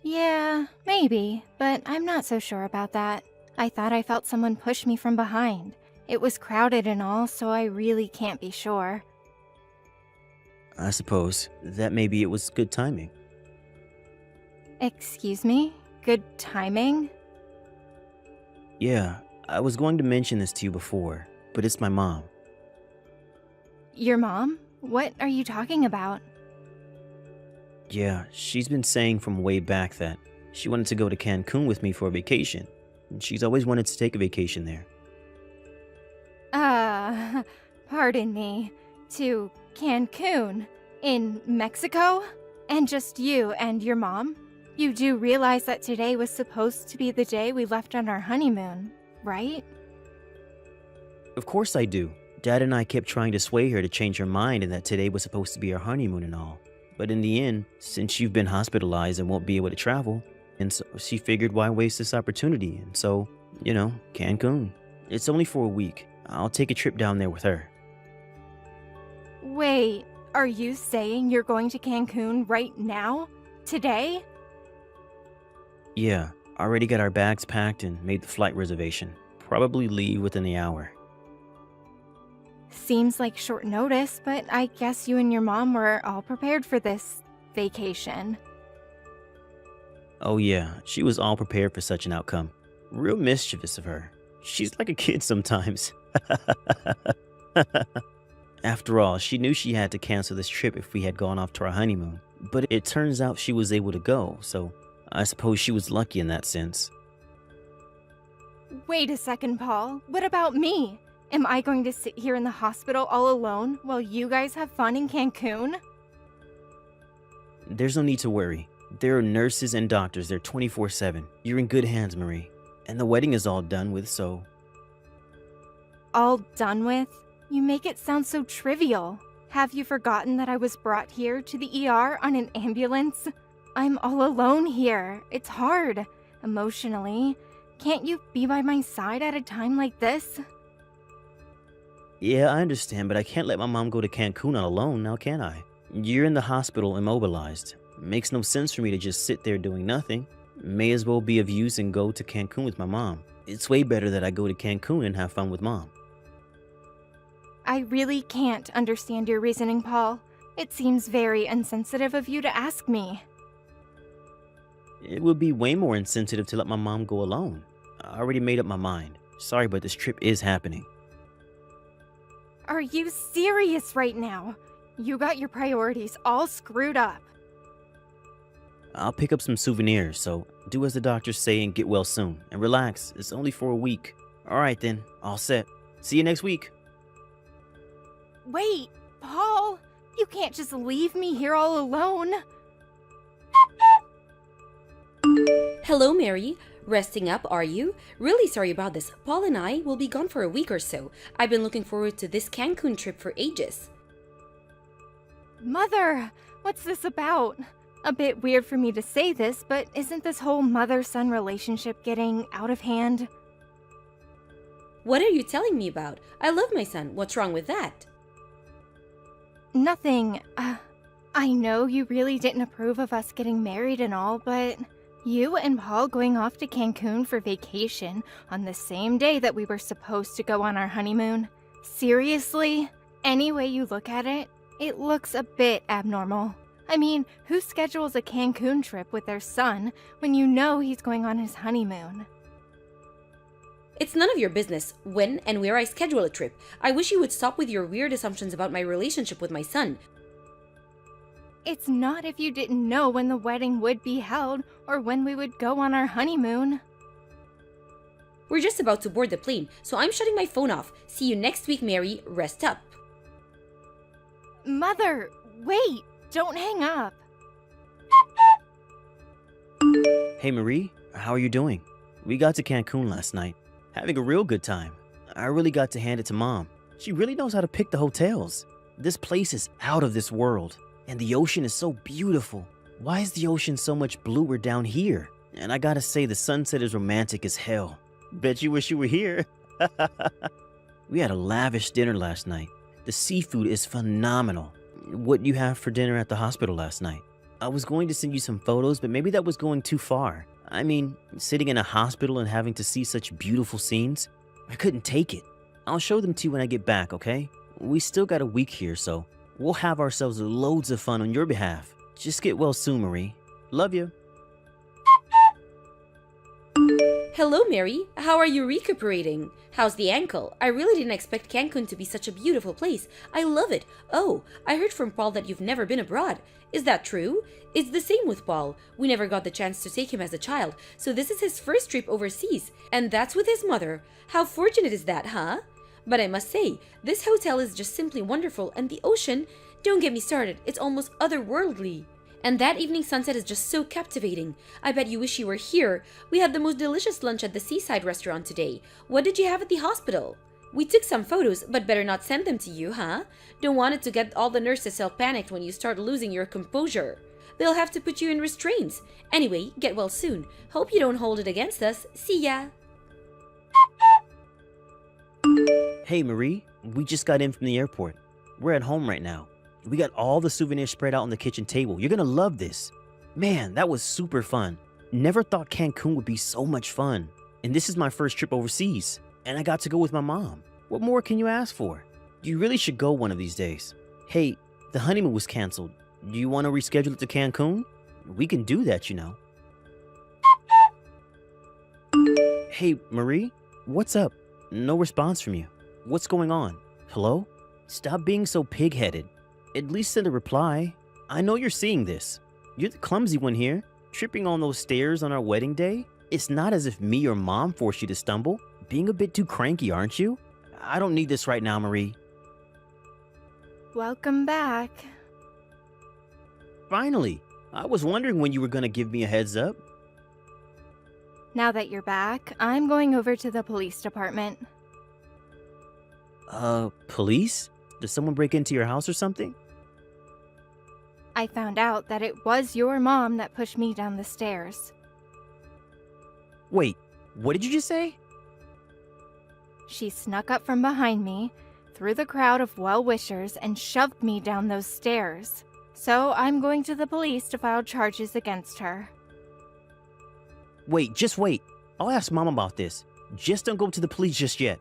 Yeah, maybe, but I'm not so sure about that. I thought I felt someone push me from behind. It was crowded and all, so I really can't be sure. I suppose that maybe it was good timing. Excuse me? Good timing? Yeah, I was going to mention this to you before, but it's my mom. Your mom? What are you talking about? Yeah, she's been saying from way back that she wanted to go to Cancun with me for a vacation. And she's always wanted to take a vacation there. Pardon me. To Cancun? In Mexico? And just you and your mom? You do realize that today was supposed to be the day we left on our honeymoon, right? Of course I do. Dad and I kept trying to sway her to change her mind and that today was supposed to be our honeymoon and all. But in the end, since you've been hospitalized and won't be able to travel, and so she figured why waste this opportunity, and so, Cancun. It's only for a week. I'll take a trip down there with her. Wait, are you saying you're going to Cancun right now? Today? Yeah, already got our bags packed and made the flight reservation. Probably leave within the hour. Seems like short notice, but I guess you and your mom were all prepared for this vacation. Oh yeah, she was all prepared for such an outcome. Real mischievous of her. She's like a kid sometimes. After all, she knew she had to cancel this trip if we had gone off to our honeymoon. But it turns out she was able to go, so I suppose she was lucky in that sense. Wait a second, Paul. What about me? Am I going to sit here in the hospital all alone while you guys have fun in Cancun? There's no need to worry. There are nurses and doctors there 24/7. You're in good hands, Marie. And the wedding is all done with, so... All done with? You make it sound so trivial. Have you forgotten that I was brought here to the ER on an ambulance? I'm all alone here. It's hard. Emotionally. Can't you be by my side at a time like this? Yeah, I understand, but I can't let my mom go to Cancun all alone, now can I? You're in the hospital immobilized. Makes no sense for me to just sit there doing nothing. May as well be of use and go to Cancun with my mom. It's way better that I go to Cancun and have fun with mom. I really can't understand your reasoning, Paul. It seems very insensitive of you to ask me. It would be way more insensitive to let my mom go alone. I already made up my mind. Sorry, but this trip is happening. Are you serious right now? You got your priorities all screwed up. I'll pick up some souvenirs, so do as the doctors say and get well soon. And relax, it's only for a week. Alright then, all set. See you next week. Wait, Paul, you can't just leave me here all alone. Hello, Mary. Resting up, are you? Really sorry about this. Paul and I will be gone for a week or so. I've been looking forward to this Cancun trip for ages. Mother, what's this about? A bit weird for me to say this, but isn't this whole mother-son relationship getting out of hand? What are you telling me about? I love my son. What's wrong with that? Nothing. I know you really didn't approve of us getting married and all, but you and Paul going off to Cancun for vacation on the same day that we were supposed to go on our honeymoon. Seriously? Any way you look at it, it looks a bit abnormal. I mean, who schedules a Cancun trip with their son when you know he's going on his honeymoon? It's none of your business when and where I schedule a trip. I wish you would stop with your weird assumptions about my relationship with my son. It's not if you didn't know when the wedding would be held or when we would go on our honeymoon. We're just about to board the plane, so I'm shutting my phone off. See you next week, Mary. Rest up. Mother, wait! Don't hang up. Hey Marie, how are you doing? We got to Cancun last night. Having a real good time. I really got to hand it to Mom. She really knows how to pick the hotels. This place is out of this world. And the ocean is so beautiful. Why is the ocean so much bluer down here? And I gotta say, the sunset is romantic as hell. Bet you wish you were here. We had a lavish dinner last night. The seafood is phenomenal. What you have for dinner at the hospital last night? I was going to send you some photos, but maybe that was going too far. I mean, sitting in a hospital and having to see such beautiful scenes, I couldn't take it. I'll show them to you when I get back, okay? We still got a week here, so we'll have ourselves loads of fun on your behalf. Just get well soon, Marie. Love you. Hello, Mary. How are you recuperating? How's the ankle? I really didn't expect Cancun to be such a beautiful place. I love it. Oh, I heard from Paul that you've never been abroad. Is that true? It's the same with Paul. We never got the chance to take him as a child, so this is his first trip overseas, and that's with his mother. How fortunate is that, huh? But I must say, this hotel is just simply wonderful, and the ocean, don't get me started, it's almost otherworldly. And that evening sunset is just so captivating. I bet you wish you were here. We had the most delicious lunch at the seaside restaurant today. What did you have at the hospital? We took some photos, but better not send them to you, huh? Don't want it to get all the nurses all panicked when you start losing your composure. They'll have to put you in restraints. Anyway, get well soon. Hope you don't hold it against us. See ya! Hey Marie, we just got in from the airport. We're at home right now. We got all the souvenirs spread out on the kitchen table. You're gonna love this. Man, that was super fun. Never thought Cancun would be so much fun. And this is my first trip overseas. And I got to go with my mom. What more can you ask for? You really should go one of these days. Hey, the honeymoon was canceled. Do you want to reschedule it to Cancun? We can do that, you know. Hey, Marie, what's up? No response from you. What's going on? Hello? Stop being so pig-headed. At least send a reply. I know you're seeing this. You're the clumsy one here, tripping on those stairs on our wedding day. It's not as if me or Mom forced you to stumble. Being a bit too cranky, aren't you? I don't need this right now, Marie. Welcome back. Finally. I was wondering when you were gonna give me a heads up. Now that you're back, I'm going over to the police department. Police? Did someone break into your house or something? I found out that it was your mom that pushed me down the stairs. Wait, what did you just say? She snuck up from behind me, through the crowd of well-wishers, and shoved me down those stairs. So I'm going to the police to file charges against her. Wait, just wait. I'll ask Mom about this. Just don't go to the police just yet.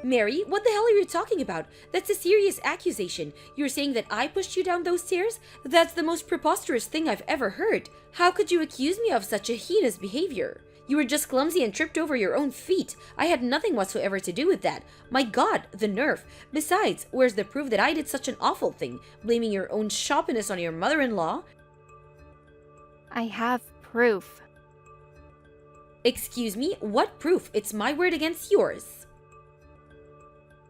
Mary, what the hell are you talking about? That's a serious accusation. You're saying that I pushed you down those stairs? That's the most preposterous thing I've ever heard. How could you accuse me of such a heinous behavior? You were just clumsy and tripped over your own feet. I had nothing whatsoever to do with that. My God, the nerve. Besides, where's the proof that I did such an awful thing? Blaming your own shoppiness on your mother-in-law? I have proof. Excuse me? What proof? It's my word against yours.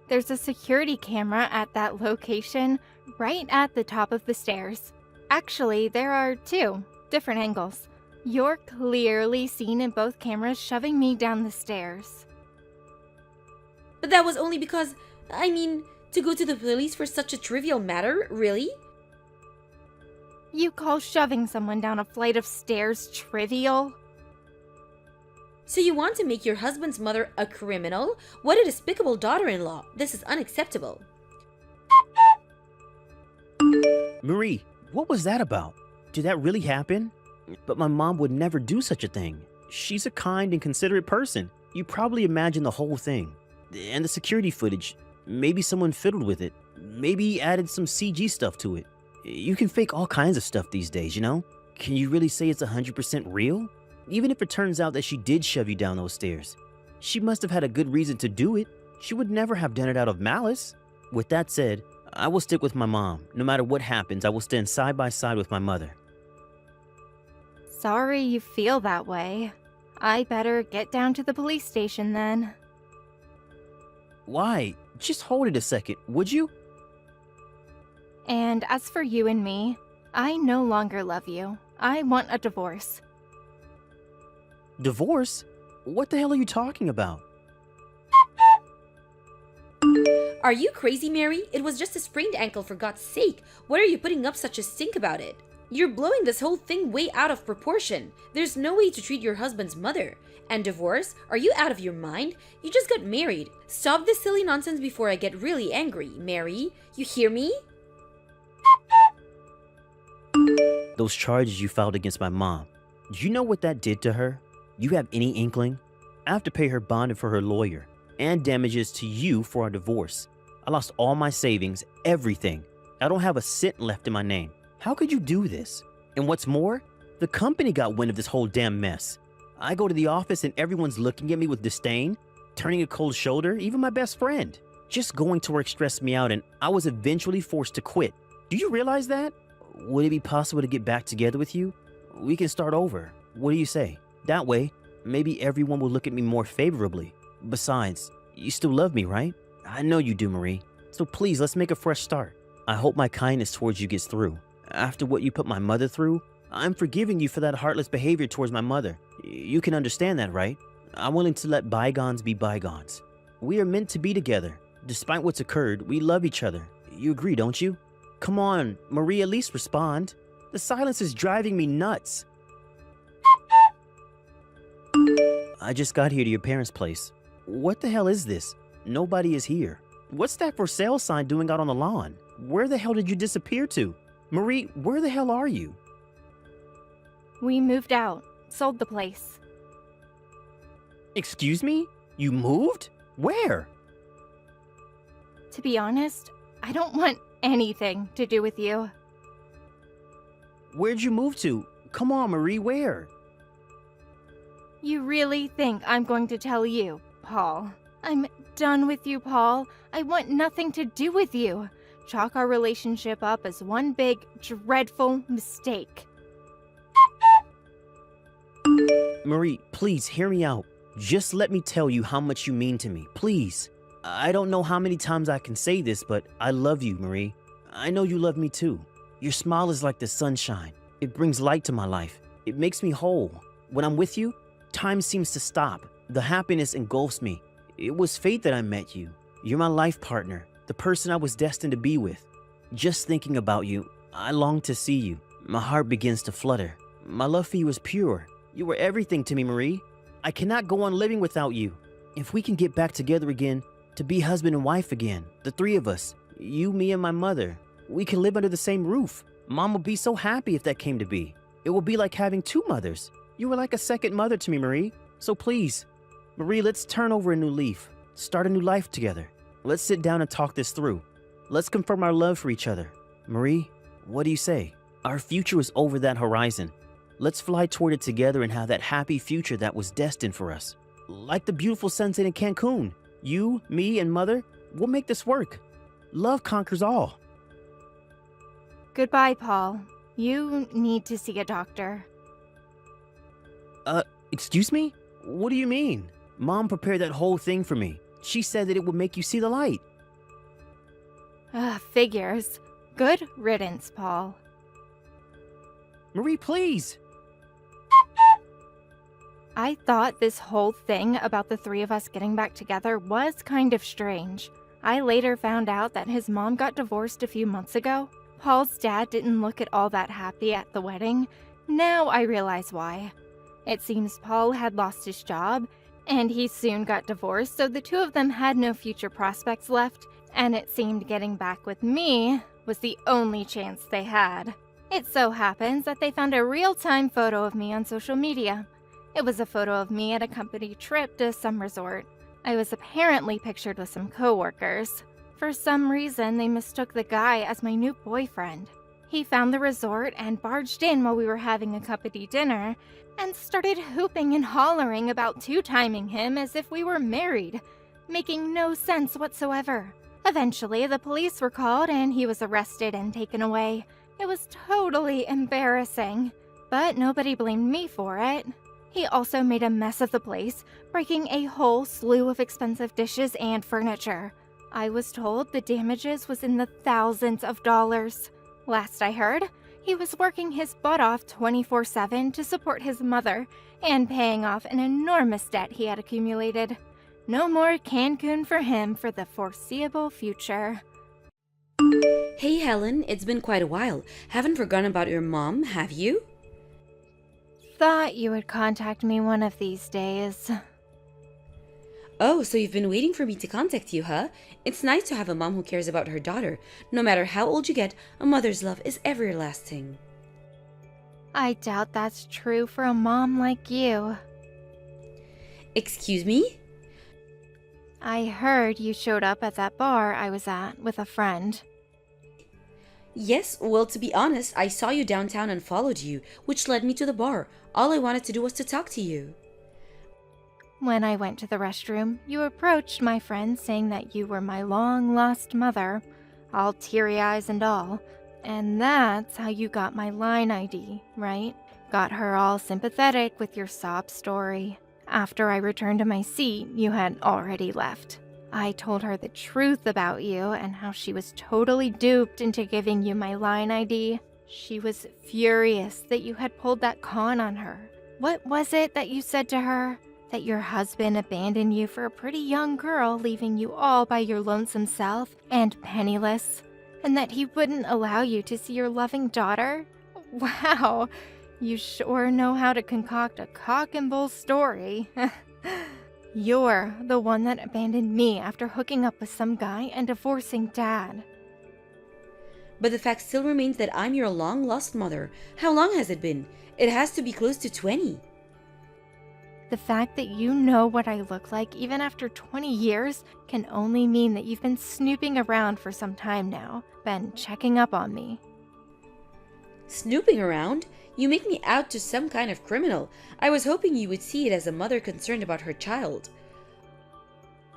There's a security camera at that location, right at the top of the stairs. Actually, there are two different angles. You're clearly seen in both cameras shoving me down the stairs. But that was only because, to go to the police for such a trivial matter? Really? You call shoving someone down a flight of stairs trivial? So you want to make your husband's mother a criminal? What a despicable daughter-in-law. This is unacceptable. Marie, what was that about? Did that really happen? But my mom would never do such a thing. She's a kind and considerate person. You probably imagine the whole thing. And the security footage. Maybe someone fiddled with it. Maybe added some CG stuff to it. You can fake all kinds of stuff these days, you know? Can you really say it's 100% real? Even if it turns out that she did shove you down those stairs, she must have had a good reason to do it. She would never have done it out of malice. With that said, I will stick with my mom. No matter what happens, I will stand side by side with my mother. Sorry you feel that way. I better get down to the police station then. Why? Just hold it a second, would you? And as for you and me, I no longer love you. I want a divorce. Divorce? What the hell are you talking about? Are you crazy, Mary? It was just a sprained ankle, for God's sake. What are you putting up such a stink about it? You're blowing this whole thing way out of proportion. There's no way to treat your husband's mother. And divorce? Are you out of your mind? You just got married. Stop this silly nonsense before I get really angry, Mary. You hear me? Those charges you filed against my mom, do you know what that did to her? You have any inkling? I have to pay her bond for her lawyer and damages to you for our divorce. I lost all my savings, everything. I don't have a cent left in my name. How could you do this? And what's more, the company got wind of this whole damn mess. I go to the office and everyone's looking at me with disdain, turning a cold shoulder, even my best friend. Just going to work stressed me out and I was eventually forced to quit. Do you realize that? Would it be possible to get back together with you? We can start over. What do you say? That way, maybe everyone will look at me more favorably. Besides, you still love me, right? I know you do, Marie. So please, let's make a fresh start. I hope my kindness towards you gets through. After what you put my mother through, I'm forgiving you for that heartless behavior towards my mother. You can understand that, right? I'm willing to let bygones be bygones. We are meant to be together. Despite what's occurred, we love each other. You agree, don't you? Come on, Marie, at least respond. The silence is driving me nuts. I just got here to your parents' place. What the hell is this? Nobody is here. What's that for sale sign doing out on the lawn? Where the hell did you disappear to? Marie, where the hell are you? We moved out, sold the place. Excuse me? You moved? Where? To be honest, I don't want anything to do with you. Where'd you move to? Come on, Marie, where? You really think I'm going to tell you, Paul? I'm done with you, Paul. I want nothing to do with you. Chalk our relationship up as one big, dreadful mistake. Marie, please hear me out. Just let me tell you how much you mean to me, please. I don't know how many times I can say this, but I love you, Marie. I know you love me too. Your smile is like the sunshine. It brings light to my life. It makes me whole. When I'm with you, time seems to stop. The happiness engulfs me. It was fate that I met you. You're my life partner, the person I was destined to be with. Just thinking about you, I long to see you. My heart begins to flutter. My love for you is pure. You were everything to me, Marie. I cannot go on living without you. If we can get back together again, to be husband and wife again, the three of us, you, me, and my mother, we can live under the same roof. Mom will be so happy if that came to be. It will be like having two mothers. You were like a second mother to me, Marie. So please, Marie, let's turn over a new leaf. Start a new life together. Let's sit down and talk this through. Let's confirm our love for each other. Marie, what do you say? Our future is over that horizon. Let's fly toward it together and have that happy future that was destined for us. Like the beautiful sunset in Cancun. You, me, and mother, we'll make this work. Love conquers all. Goodbye, Paul. You need to see a doctor. Excuse me? What do you mean? Mom prepared that whole thing for me. She said that it would make you see the light. Figures. Good riddance, Paul. Marie, please. I thought this whole thing about the three of us getting back together was kind of strange. I later found out that his mom got divorced a few months ago. Paul's dad didn't look at all that happy at the wedding. Now I realize why. It seems Paul had lost his job, and he soon got divorced, so the two of them had no future prospects left, and it seemed getting back with me was the only chance they had. It so happens that they found a real-time photo of me on social media. It was a photo of me at a company trip to some resort. I was apparently pictured with some coworkers. For some reason, they mistook the guy as my new boyfriend. He found the resort and barged in while we were having a company dinner and started hooping and hollering about two-timing him as if we were married, making no sense whatsoever. Eventually, the police were called and he was arrested and taken away. It was totally embarrassing, but nobody blamed me for it. He also made a mess of the place, breaking a whole slew of expensive dishes and furniture. I was told the damages was in the thousands of dollars. Last I heard, he was working his butt off 24/7 to support his mother and paying off an enormous debt he had accumulated. No more Cancun for him for the foreseeable future. Hey Helen, it's been quite a while. Haven't forgotten about your mom, have you? Thought you would contact me one of these days. Oh, so you've been waiting for me to contact you, huh? It's nice to have a mom who cares about her daughter. No matter how old you get, a mother's love is everlasting. I doubt that's true for a mom like you. Excuse me? I heard you showed up at that bar I was at with a friend. Yes, well, to be honest, I saw you downtown and followed you, which led me to the bar. All I wanted to do was to talk to you. When I went to the restroom, you approached my friend saying that you were my long-lost mother, all teary eyes and all. And that's how you got my line ID, right? Got her all sympathetic with your sob story. After I returned to my seat, you had already left. I told her the truth about you and how she was totally duped into giving you my line ID. She was furious that you had pulled that con on her. What was it that you said to her? That your husband abandoned you for a pretty young girl, leaving you all by your lonesome self and penniless, and that he wouldn't allow you to see your loving daughter? Wow, you sure know how to concoct a cock and bull story. You're the one that abandoned me after hooking up with some guy and divorcing Dad. But the fact still remains that I'm your long-lost mother. How long has it been? It has to be close to 20. The fact that you know what I look like even after 20 years can only mean that you've been snooping around for some time now, been checking up on me. Snooping around? You make me out to some kind of criminal. I was hoping you would see it as a mother concerned about her child.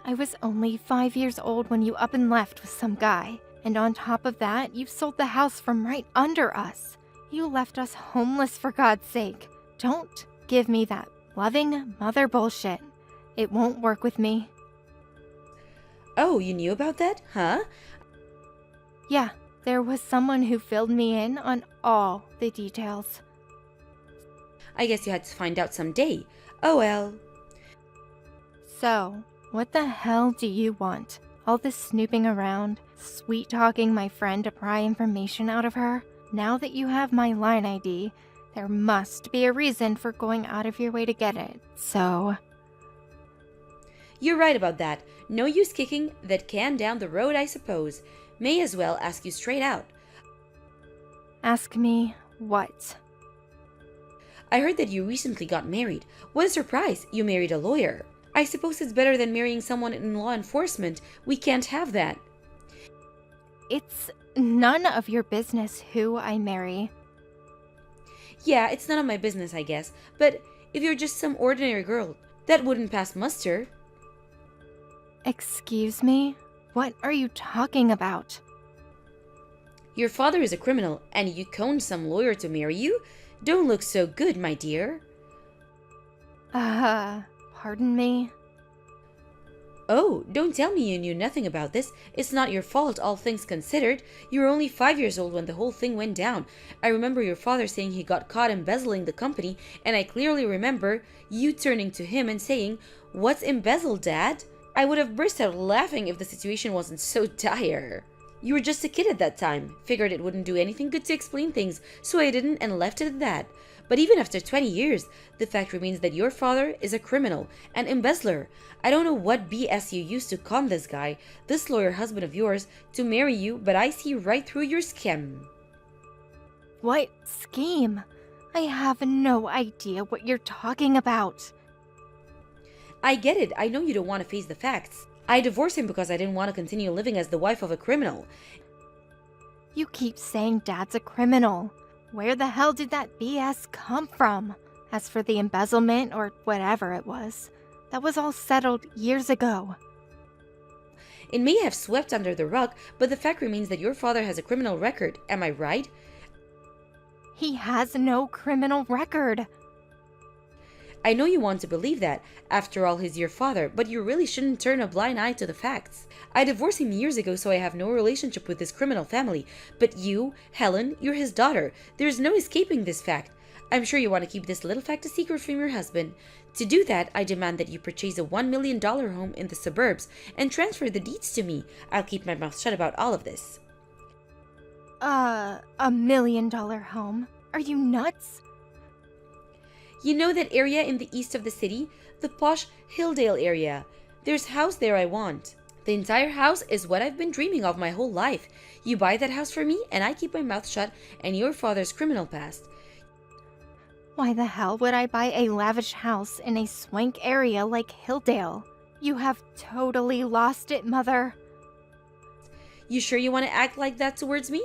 I was only 5 years old when you up and left with some guy, and on top of that, you sold the house from right under us. You left us homeless, for God's sake. Don't give me that loving mother bullshit. It won't work with me. Oh, you knew about that, huh? Yeah, there was someone who filled me in on all the details. I guess you had to find out someday. Oh well. So, what the hell do you want? All this snooping around, sweet-talking my friend to pry information out of her? Now that you have my line ID, there must be a reason for going out of your way to get it, so... You're right about that. No use kicking that can down the road, I suppose. May as well ask you straight out. Ask me what? I heard that you recently got married. What a surprise, you married a lawyer. I suppose it's better than marrying someone in law enforcement. We can't have that. It's none of your business who I marry. Yeah, it's none of my business, I guess. But if you're just some ordinary girl, that wouldn't pass muster. Excuse me? What are you talking about? Your father is a criminal, and you conned some lawyer to marry you? Don't look so good, my dear. Pardon me? Oh, don't tell me you knew nothing about this. It's not your fault, all things considered. You were only 5 years old when the whole thing went down. I remember your father saying he got caught embezzling the company, and I clearly remember you turning to him and saying, "What's embezzled, Dad?" I would have burst out laughing if the situation wasn't so dire. You were just a kid at that time. Figured it wouldn't do anything good to explain things, so I didn't and left it at that. But even after 20 years, the fact remains that your father is a criminal, an embezzler. I don't know what BS you used to con this guy, this lawyer husband of yours, to marry you, but I see right through your scam. What scheme? I have no idea what you're talking about. I get it. I know you don't want to face the facts. I divorced him because I didn't want to continue living as the wife of a criminal. You keep saying Dad's a criminal. Where the hell did that BS come from? As for the embezzlement or whatever it was, that was all settled years ago. It may have swept under the rug, but the fact remains that your father has a criminal record. Am I right? He has no criminal record. I know you want to believe that. After all, he's your father, but you really shouldn't turn a blind eye to the facts. I divorced him years ago, so I have no relationship with this criminal family. But you, Helen, you're his daughter. There's no escaping this fact. I'm sure you want to keep this little fact a secret from your husband. To do that, I demand that you purchase a $1 million home in the suburbs and transfer the deeds to me. I'll keep my mouth shut about all of this. $1 million home? Are you nuts? You know that area in the east of the city? The posh Hilldale area. There's a house there I want. The entire house is what I've been dreaming of my whole life. You buy that house for me, and I keep my mouth shut and your father's criminal past. Why the hell would I buy a lavish house in a swank area like Hilldale? You have totally lost it, Mother. You sure you want to act like that towards me?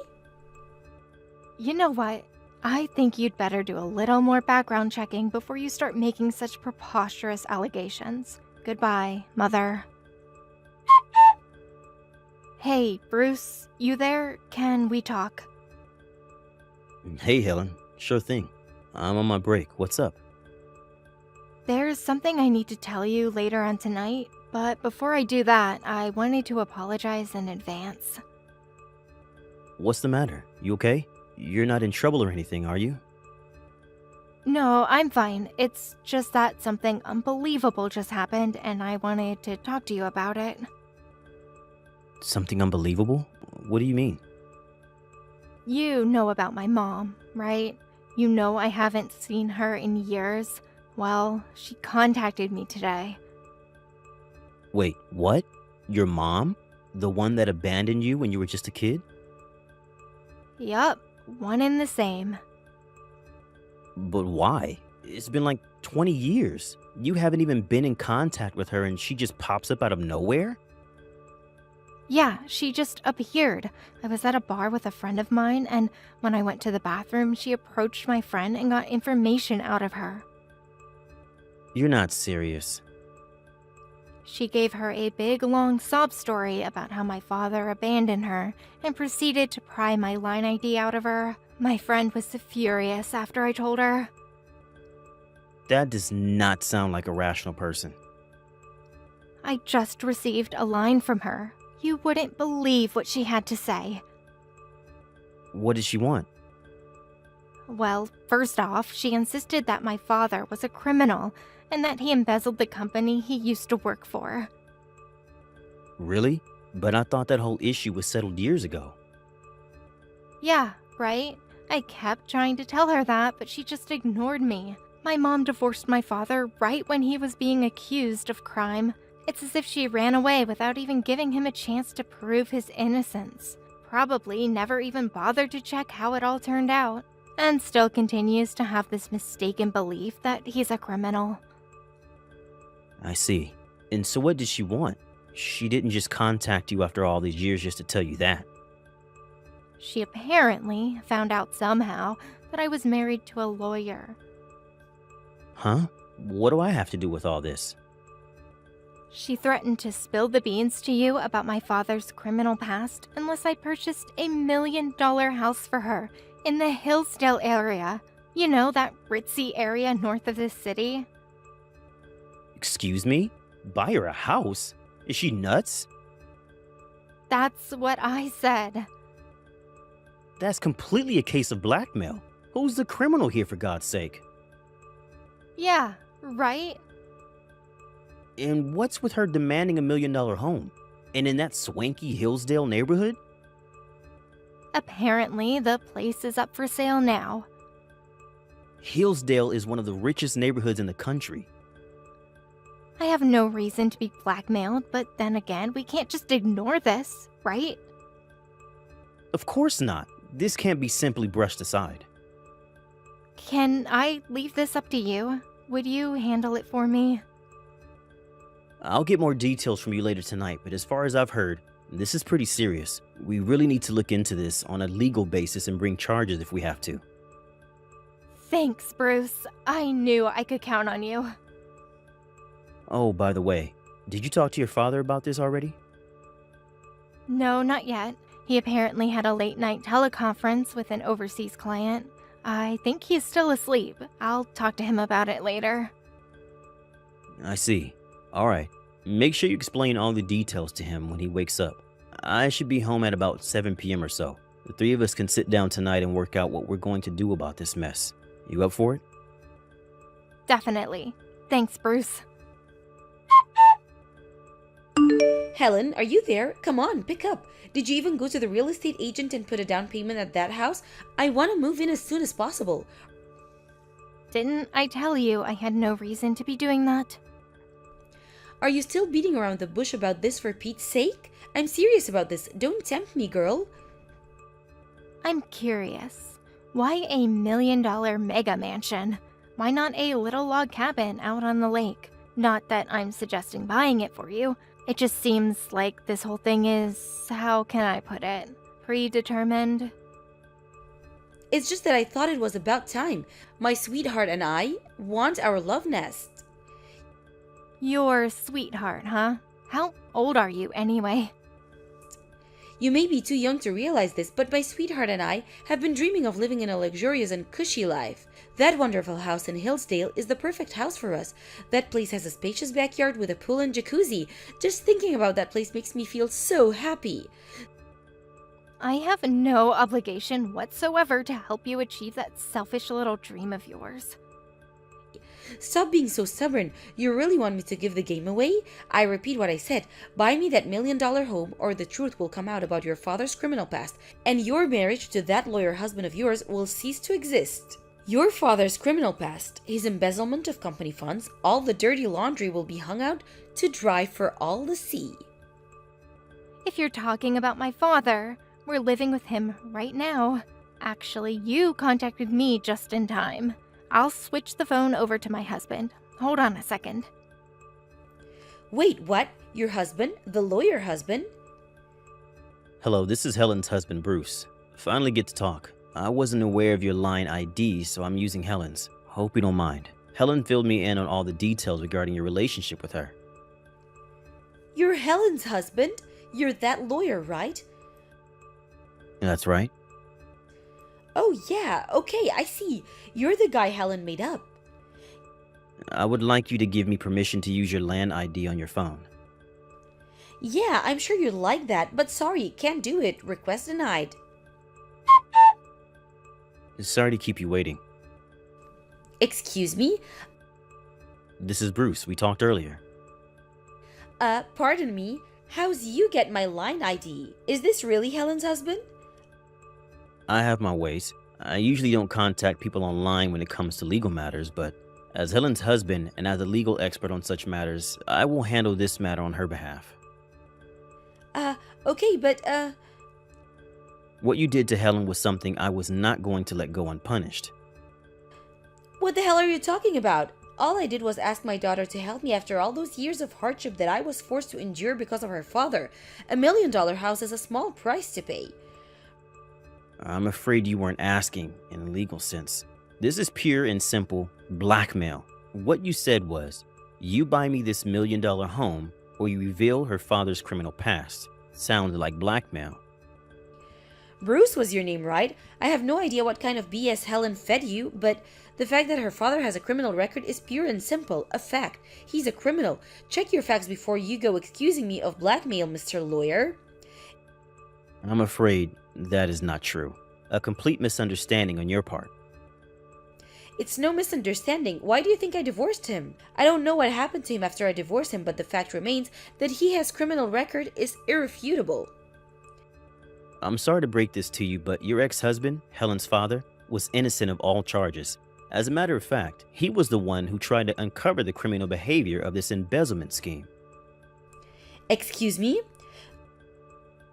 You know what? I think you'd better do a little more background checking before you start making such preposterous allegations. Goodbye, Mother. Hey, Bruce, you there? Can we talk? Hey, Helen. Sure thing. I'm on my break. What's up? There's something I need to tell you later on tonight, but before I do that, I wanted to apologize in advance. What's the matter? You okay? You're not in trouble or anything, are you? No, I'm fine. It's just that something unbelievable just happened, and I wanted to talk to you about it. Something unbelievable? What do you mean? You know about my mom, right? You know I haven't seen her in years. Well, she contacted me today. Wait, what? Your mom? The one that abandoned you when you were just a kid? Yup, one and the same. But why? It's been like 20 years. You haven't even been in contact with her and she just pops up out of nowhere? Yeah, she just appeared. I was at a bar with a friend of mine, and when I went to the bathroom, she approached my friend and got information out of her. You're not serious. She gave her a big, long sob story about how my father abandoned her and proceeded to pry my line ID out of her. My friend was furious after I told her. That does not sound like a rational person. I just received a line from her. You wouldn't believe what she had to say. What did she want? Well, first off, she insisted that my father was a criminal and that he embezzled the company he used to work for. Really? But I thought that whole issue was settled years ago. Yeah, right? I kept trying to tell her that, but she just ignored me. My mom divorced my father right when he was being accused of crime. It's as if she ran away without even giving him a chance to prove his innocence. Probably never even bothered to check how it all turned out. And still continues to have this mistaken belief that he's a criminal. I see. And so what did she want? She didn't just contact you after all these years just to tell you that. She apparently found out somehow that I was married to a lawyer. Huh? What do I have to do with all this? She threatened to spill the beans to you about my father's criminal past unless I purchased a $1 million house for her in the Hillsdale area. You know, that ritzy area north of the city? Excuse me? Buy her a house? Is she nuts? That's what I said. That's completely a case of blackmail. Who's the criminal here, for God's sake? Yeah, right? And what's with her demanding a $1 million home? And in that swanky Hillsdale neighborhood? Apparently, the place is up for sale now. Hillsdale is one of the richest neighborhoods in the country. I have no reason to be blackmailed, but then again, we can't just ignore this, right? Of course not. This can't be simply brushed aside. Can I leave this up to you? Would you handle it for me? I'll get more details from you later tonight, but as far as I've heard, This is pretty serious. We really need to look into this on a legal basis and bring charges if we have to. Thanks, Bruce. I knew I could count on you. Oh, by the way, did you talk to your father about this already? No, not yet. He apparently had a late-night teleconference with an overseas client. I think he's still asleep. I'll talk to him about it later. I see. All right. Make sure you explain all the details to him when he wakes up. I should be home at about 7 p.m. or so. The three of us can sit down tonight and work out what we're going to do about this mess. You up for it? Definitely. Thanks, Bruce. Helen, are you there? Come on, pick up. Did you even go to the real estate agent and put a down payment at that house? I want to move in as soon as possible. Didn't I tell you I had no reason to be doing that? Are you still beating around the bush about this for Pete's sake? I'm serious about this. Don't tempt me, girl. I'm curious. Why a $1 million mega mansion? Why not a little log cabin out on the lake? Not that I'm suggesting buying it for you. It just seems like this whole thing is, how can I put it, predetermined? It's just that I thought it was about time. My sweetheart and I want our love nest. Your sweetheart, huh? How old are you anyway? You may be too young to realize this, but my sweetheart and I have been dreaming of living in a luxurious and cushy life. That wonderful house in Hillsdale is the perfect house for us. That place has a spacious backyard with a pool and jacuzzi. Just thinking about that place makes me feel so happy. I have no obligation whatsoever to help you achieve that selfish little dream of yours. Stop being so stubborn. You really want me to give the game away? I repeat what I said. Buy me that $1 million home or the truth will come out about your father's criminal past, and your marriage to that lawyer husband of yours will cease to exist. Your father's criminal past, his embezzlement of company funds, all the dirty laundry will be hung out to dry for all to see. If you're talking about my father, we're living with him right now. Actually, you contacted me just in time. I'll switch the phone over to my husband. Hold on a second. Wait, what? Your husband? The lawyer husband? Hello, this is Helen's husband, Bruce. Finally get to talk. I wasn't aware of your line ID, so I'm using Helen's. Hope you don't mind. Helen filled me in on all the details regarding your relationship with her. You're Helen's husband? You're that lawyer, right? That's right. Oh yeah, okay, I see. You're the guy Helen made up. I would like you to give me permission to use your land ID on your phone. Yeah, I'm sure you'd like that, but sorry, can't do it. Request denied. Sorry to keep you waiting. Excuse me? This is Bruce. We talked earlier. Pardon me. How's you get my line ID? Is this really Helen's husband? I have my ways. I usually don't contact people online when it comes to legal matters, but as Helen's husband and as a legal expert on such matters, I will handle this matter on her behalf. Okay, but, What you did to Helen was something I was not going to let go unpunished. what the hell are you talking about? All I did was ask my daughter to help me after all those years of hardship that I was forced to endure because of her father. $1 million house is a small price to pay. I'm afraid you weren't asking in a legal sense. This is pure and simple blackmail. What you said was, you buy me this $1 million home or you reveal her father's criminal past. Sounded like blackmail. Bruce was your name, right? I have no idea what kind of BS Helen fed you, but the fact that her father has a criminal record is pure and simple, a fact. He's a criminal. Check your facts before you go accusing me of blackmail, Mr. Lawyer. I'm afraid that is not true. A complete misunderstanding on your part. It's no misunderstanding. Why do you think I divorced him? I don't know what happened to him after I divorced him, but the fact remains that he has criminal record is irrefutable. I'm sorry to break this to you, but your ex-husband, Helen's father, was innocent of all charges. As a matter of fact, he was the one who tried to uncover the criminal behavior of this embezzlement scheme. Excuse me?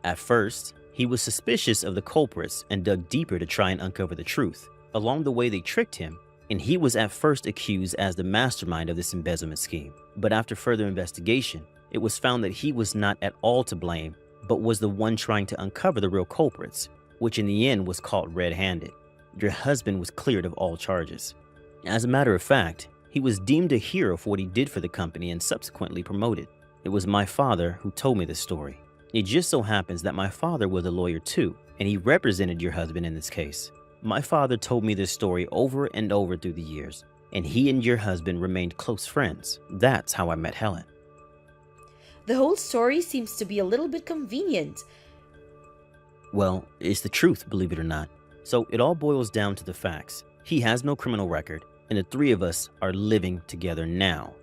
At first, he was suspicious of the culprits and dug deeper to try and uncover the truth. Along the way, they tricked him, and he was at first accused as the mastermind of this embezzlement scheme. But after further investigation, it was found that he was not at all to blame, but was the one trying to uncover the real culprits, which in the end was caught red-handed. Your husband was cleared of all charges. As a matter of fact, he was deemed a hero for what he did for the company and subsequently promoted. It was my father who told me this story. It just so happens that my father was a lawyer too, and he represented your husband in this case. My father told me this story over and over through the years, and he and your husband remained close friends. That's how I met Helen. The whole story seems to be a little bit convenient. Well, it's the truth, believe it or not. So it all boils down to the facts. He has no criminal record, and the three of us are living together now.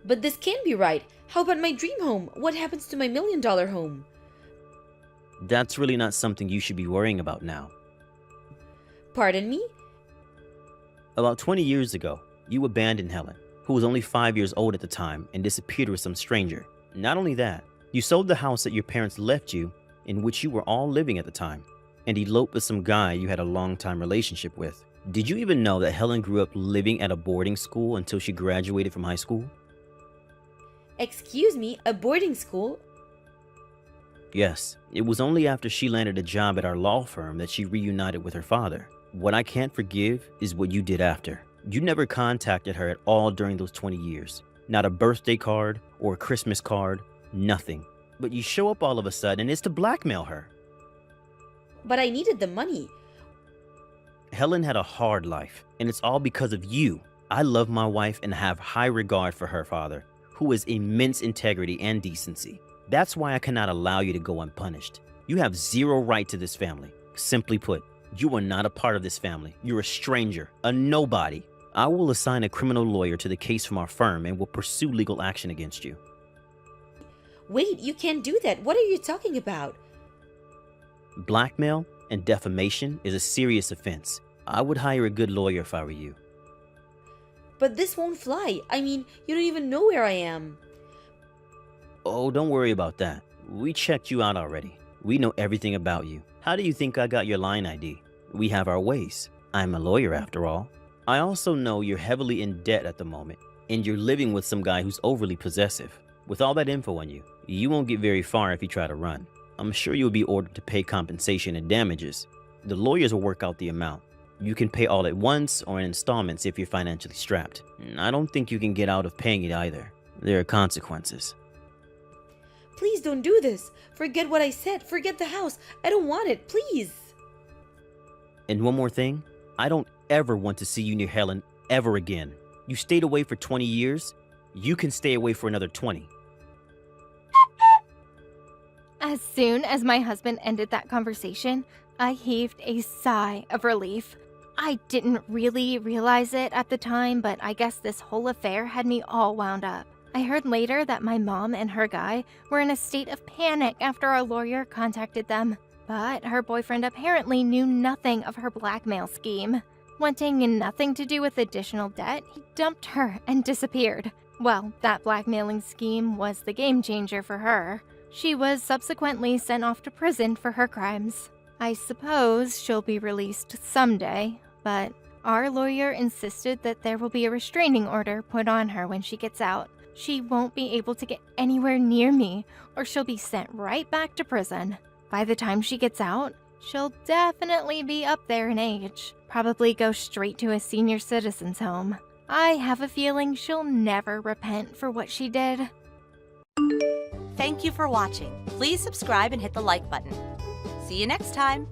But this can't be right. How about my dream home? What happens to my $1 million home? That's really not something you should be worrying about now. Pardon me? About 20 years ago, you abandoned Helen, who was only 5 years old at the time, and disappeared with some stranger. Not only that, you sold the house that your parents left you, in which you were all living at the time, and eloped with some guy you had a long-time relationship with. Did you even know that Helen grew up living at a boarding school until she graduated from high school? Excuse me, a boarding school? Yes, it was only after she landed a job at our law firm that she reunited with her father. What I can't forgive is what you did after. You never contacted her at all during those 20 years. Not a birthday card or a Christmas card, nothing. But you show up all of a sudden and it's to blackmail her. But I needed the money. Helen had a hard life, and it's all because of you. I love my wife and have high regard for her father, who has immense integrity and decency. That's why I cannot allow you to go unpunished. You have zero right to this family. Simply put, you are not a part of this family. You're a stranger, a nobody. I will assign a criminal lawyer to the case from our firm and will pursue legal action against you. Wait, you can't do that. What are you talking about? Blackmail and defamation is a serious offense. I would hire a good lawyer if I were you. But this won't fly. I mean, you don't even know where I am. Oh, don't worry about that. We checked you out already. We know everything about you. How do you think I got your line ID? We have our ways. I'm a lawyer after all. I also know you're heavily in debt at the moment, and you're living with some guy who's overly possessive. With all that info on you, you won't get very far if you try to run. I'm sure you'll be ordered to pay compensation and damages. The lawyers will work out the amount. You can pay all at once or in installments if you're financially strapped. I don't think you can get out of paying it either. There are consequences. Please don't do this. Forget what I said. Forget the house. I don't want it. Please. And one more thing. I don't ever want to see you near Helen ever again. You stayed away for 20 years. You can stay away for another 20. As soon as my husband ended that conversation, I heaved a sigh of relief. I didn't really realize it at the time, but I guess this whole affair had me all wound up. I heard later that my mom and her guy were in a state of panic after our lawyer contacted them. But her boyfriend apparently knew nothing of her blackmail scheme. Wanting nothing to do with additional debt, he dumped her and disappeared. Well, that blackmailing scheme was the game changer for her. She was subsequently sent off to prison for her crimes. I suppose she'll be released someday, but our lawyer insisted that there will be a restraining order put on her when she gets out. She won't be able to get anywhere near me, or she'll be sent right back to prison. By the time she gets out, she'll definitely be up there in age. Probably go straight to a senior citizen's home. I have a feeling she'll never repent for what she did. Thank you for watching. Please subscribe and hit the like button. See you next time.